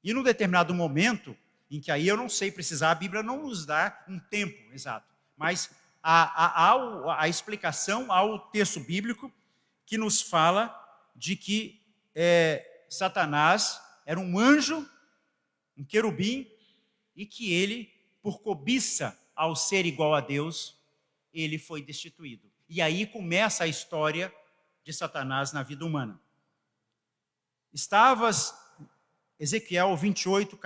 E num determinado momento, em que aí eu não sei precisar, a Bíblia não nos dá um tempo exato, mas a explicação ao texto bíblico que nos fala de que Satanás era um anjo, um querubim, e que ele, por cobiça ao ser igual a Deus, ele foi destituído. E aí começa a história de Satanás na vida humana. Ezequiel 28,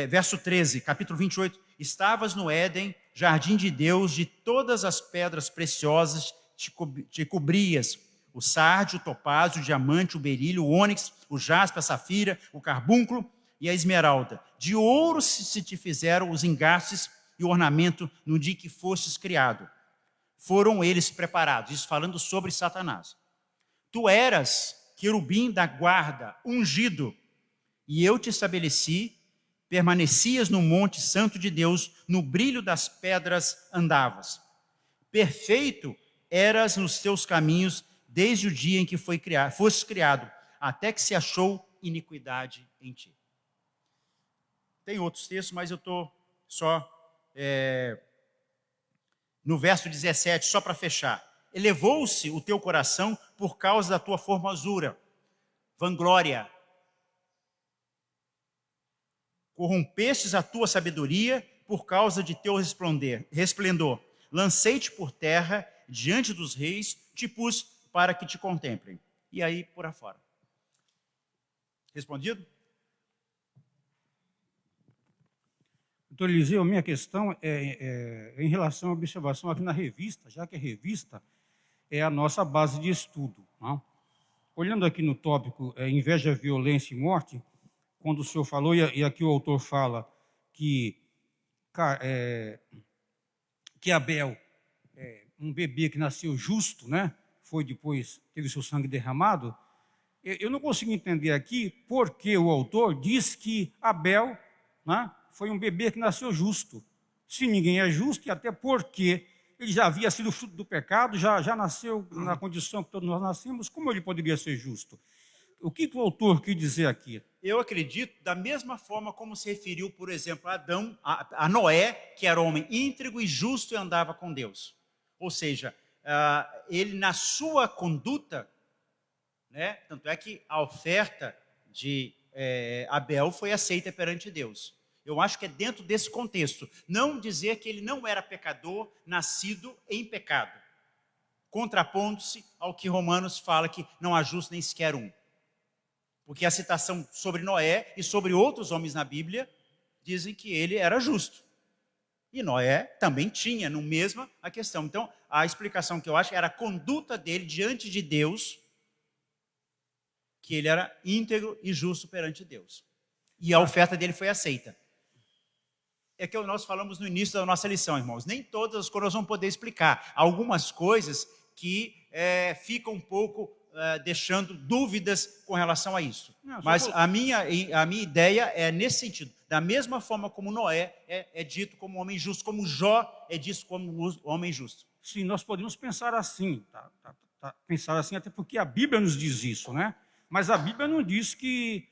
verso 13, capítulo 28, estavas no Éden, jardim de Deus, de todas as pedras preciosas te cobrias, o sárdio, o topázio, o diamante, o berílio, o ônix, o jaspe, a safira, o carbúnculo e a esmeralda. De ouro se te fizeram os engastes e o ornamento no dia que fostes criado. Foram eles preparados, isso falando sobre Satanás. Tu eras querubim da guarda, ungido, e eu te estabeleci. Permanecias no monte santo de Deus, no brilho das pedras andavas. Perfeito eras nos teus caminhos, desde o dia em que foste criado, até que se achou iniquidade em ti. Tem outros textos, mas eu estou só no verso 17, só para fechar. Elevou-se o teu coração por causa da tua formosura, vanglória. Corrompestes a tua sabedoria por causa de teu resplendor. Lancei-te por terra diante dos reis, te pus para que te contemplem. E aí, por afora. Respondido? Doutor Eliseu, a minha questão é em relação à observação aqui na revista, já que a revista é a nossa base de estudo. Não? Olhando aqui no tópico inveja, violência e morte, quando o senhor falou, e aqui o autor fala que Abel, um bebê que nasceu justo, né? Foi depois, teve seu sangue derramado, eu não consigo entender aqui porque o autor diz que Abel, né, foi um bebê que nasceu justo. Se ninguém é justo, e até porque ele já havia sido fruto do pecado, já nasceu na condição que todos nós nascemos, como ele poderia ser justo? O que o autor quis dizer aqui? Eu acredito, da mesma forma como se referiu, por exemplo, a Noé, que era homem íntegro e justo e andava com Deus. Ou seja, ele na sua conduta, né, tanto é que a oferta de Abel foi aceita perante Deus. Eu acho que é dentro desse contexto. Não dizer que ele não era pecador, nascido em pecado. Contrapondo-se ao que Romanos fala que não há justo nem sequer um. Porque a citação sobre Noé e sobre outros homens na Bíblia dizem que ele era justo. E Noé também tinha no mesmo a questão. Então, a explicação que eu acho era a conduta dele diante de Deus, que ele era íntegro e justo perante Deus. E a oferta dele foi aceita. é que nós falamos no início da nossa lição, irmãos. Nem todas as coisas nós vamos poder explicar. Algumas coisas que ficam um pouco deixando dúvidas com relação a isso. Mas a minha ideia é nesse sentido. Da mesma forma como Noé é dito como homem justo, como Jó é dito como homem justo. Sim, nós podemos pensar assim, pensar assim, até porque a Bíblia nos diz isso, né? Mas a Bíblia não diz que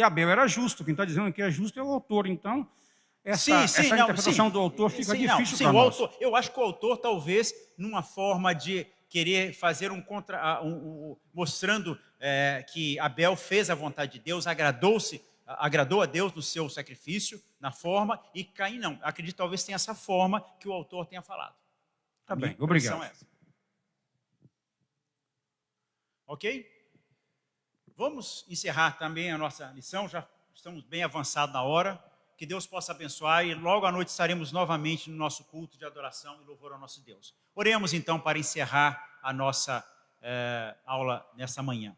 Abel era justo. Quem está dizendo que é justo é o autor. Então, essa interpretação do autor fica difícil para nós. Eu acho que o autor, talvez, numa forma de querer fazer mostrando que Abel fez a vontade de Deus, agradou a Deus no seu sacrifício, na forma, e Caim não. Acredito que talvez tenha essa forma que o autor tenha falado. Tá bem, obrigado. Ok? Vamos encerrar também a nossa lição, já estamos bem avançados na hora. Que Deus possa abençoar e logo à noite estaremos novamente no nosso culto de adoração e louvor ao nosso Deus. Oremos então para encerrar a nossa aula nessa manhã.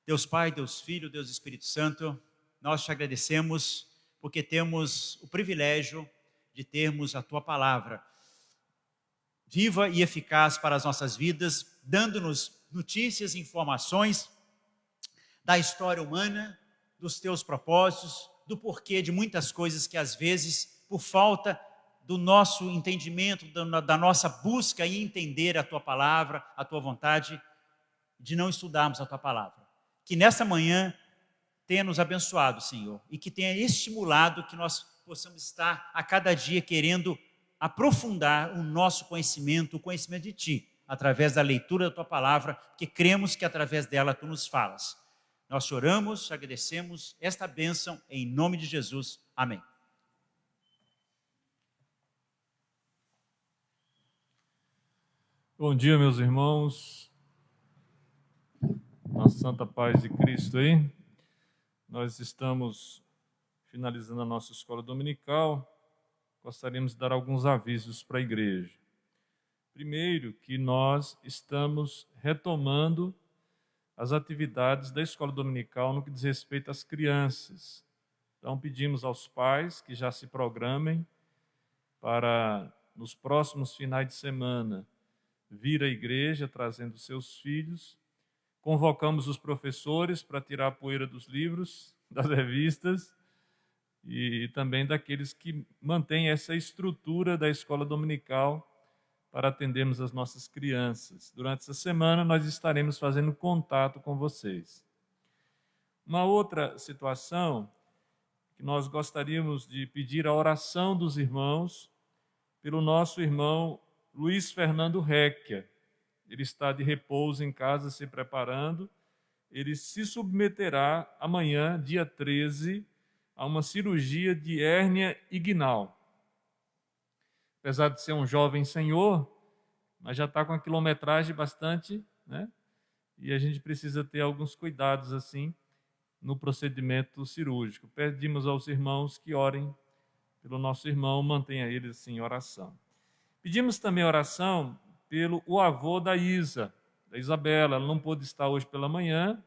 Deus Pai, Deus Filho, Deus Espírito Santo, nós te agradecemos porque temos o privilégio de termos a Tua Palavra viva e eficaz para as nossas vidas, dando-nos notícias e informações da história humana, dos Teus propósitos, do porquê de muitas coisas que às vezes, por falta do nosso entendimento, da nossa busca em entender a Tua Palavra, a Tua vontade, de não estudarmos a Tua Palavra. Que nessa manhã tenha nos abençoado, Senhor, e que tenha estimulado que nós possamos estar a cada dia querendo aprofundar o nosso conhecimento, o conhecimento de Ti, através da leitura da Tua Palavra, porque cremos que através dela Tu nos falas. Nós choramos, agradecemos esta bênção em nome de Jesus. Amém. Bom dia, meus irmãos. Na santa paz de Cristo aí. Nós estamos finalizando a nossa escola dominical. Gostaríamos de dar alguns avisos para a igreja. Primeiro, que nós estamos retomando as atividades da escola dominical no que diz respeito às crianças. Então, pedimos aos pais que já se programem para, nos próximos finais de semana, vir à igreja trazendo seus filhos. Convocamos os professores para tirar a poeira dos livros, das revistas, e também daqueles que mantêm essa estrutura da escola dominical para atendermos as nossas crianças. Durante essa semana, nós estaremos fazendo contato com vocês. Uma outra situação que nós gostaríamos de pedir a oração dos irmãos pelo nosso irmão Luiz Fernando Recchia. Ele está de repouso em casa, se preparando. Ele se submeterá amanhã, dia 13, a uma cirurgia de hérnia inguinal. Apesar de ser um jovem senhor, mas já está com a quilometragem bastante, né? E a gente precisa ter alguns cuidados assim no procedimento cirúrgico. Pedimos aos irmãos que orem pelo nosso irmão, mantenha ele assim em oração. Pedimos também oração pelo o avô da Isa, da Isabela. Ela não pôde estar hoje pela manhã.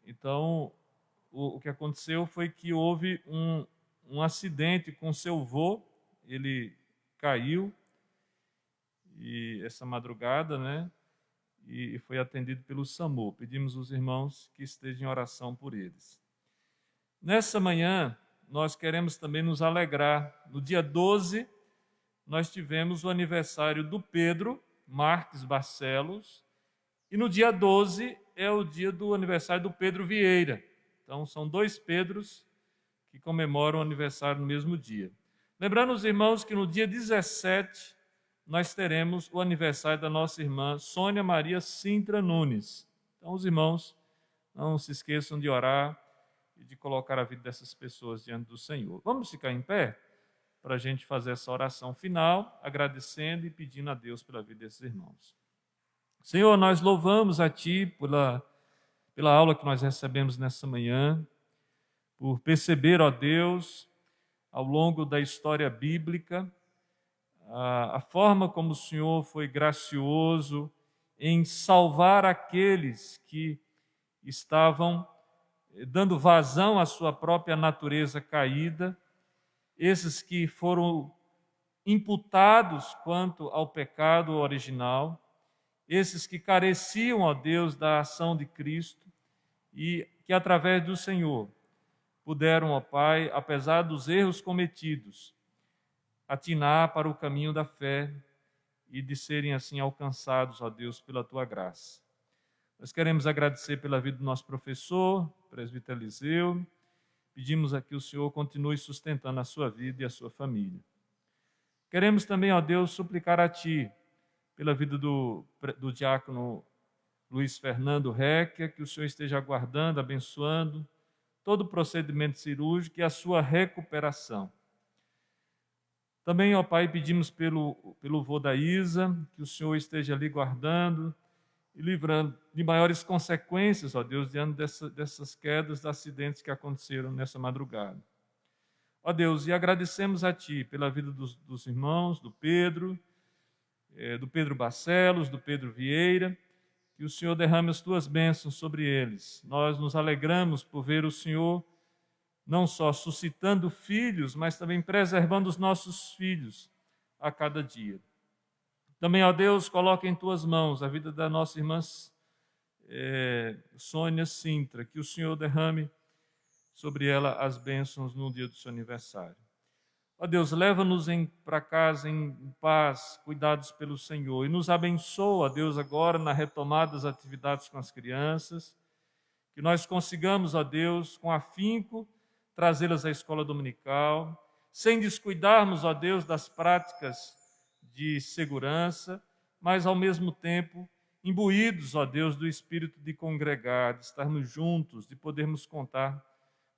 Então, o que aconteceu foi que houve um acidente com seu avô. Ele caiu e essa madrugada, né? E foi atendido pelo SAMU. Pedimos aos irmãos que estejam em oração por eles. Nessa manhã, nós queremos também nos alegrar. No dia 12, nós tivemos o aniversário do Pedro Marques Barcelos, e no dia 12 é o dia do aniversário do Pedro Vieira. Então, são dois Pedros que comemoram o aniversário no mesmo dia. Lembrando os irmãos que no dia 17 nós teremos o aniversário da nossa irmã Sônia Maria Sintra Nunes. Então, os irmãos não se esqueçam de orar e de colocar a vida dessas pessoas diante do Senhor. Vamos ficar em pé para a gente fazer essa oração final, agradecendo e pedindo a Deus pela vida desses irmãos. Senhor, nós louvamos a Ti pela aula que nós recebemos nessa manhã, por perceber, ó Deus, ao longo da história bíblica, a forma como o Senhor foi gracioso em salvar aqueles que estavam dando vazão à sua própria natureza caída, esses que foram imputados quanto ao pecado original, esses que careciam, ó Deus, da ação de Cristo e que, através do Senhor, puderam, ó Pai, apesar dos erros cometidos, atinar para o caminho da fé e de serem assim alcançados, ó Deus, pela Tua graça. Nós queremos agradecer pela vida do nosso professor, presbítero Eliseu. Pedimos a que o Senhor continue sustentando a sua vida e a sua família. Queremos também, ó Deus, suplicar a Ti, pela vida do diácono Luiz Fernando Requia, que o Senhor esteja aguardando, abençoando todo o procedimento cirúrgico e a sua recuperação. Também, ó Pai, pedimos pelo vô da Isa, que o Senhor esteja ali guardando e livrando de maiores consequências, ó Deus, diante dessas quedas, dos acidentes que aconteceram nessa madrugada. Ó Deus, e agradecemos a Ti pela vida dos irmãos, do Pedro Barcelos, do Pedro Vieira, que o Senhor derrame as Tuas bênçãos sobre eles. Nós nos alegramos por ver o Senhor não só suscitando filhos, mas também preservando os nossos filhos a cada dia. Também, ó Deus, coloca em Tuas mãos a vida da nossa irmã Sônia Sintra, que o Senhor derrame sobre ela as bênçãos no dia do seu aniversário. Ó Deus, leva-nos para casa em paz, cuidados pelo Senhor, e nos abençoa, ó Deus, agora na retomada das atividades com as crianças, que nós consigamos, ó Deus, com afinco, trazê-las à escola dominical, sem descuidarmos, ó Deus, das práticas de segurança, mas ao mesmo tempo imbuídos, ó Deus, do espírito de congregar, de estarmos juntos, de podermos contar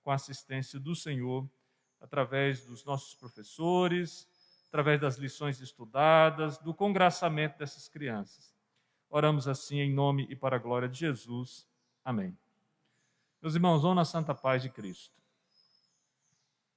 com a assistência do Senhor, através dos nossos professores, através das lições estudadas, do congraçamento dessas crianças. Oramos assim em nome e para a glória de Jesus. Amém. Meus irmãos, vão na santa paz de Cristo.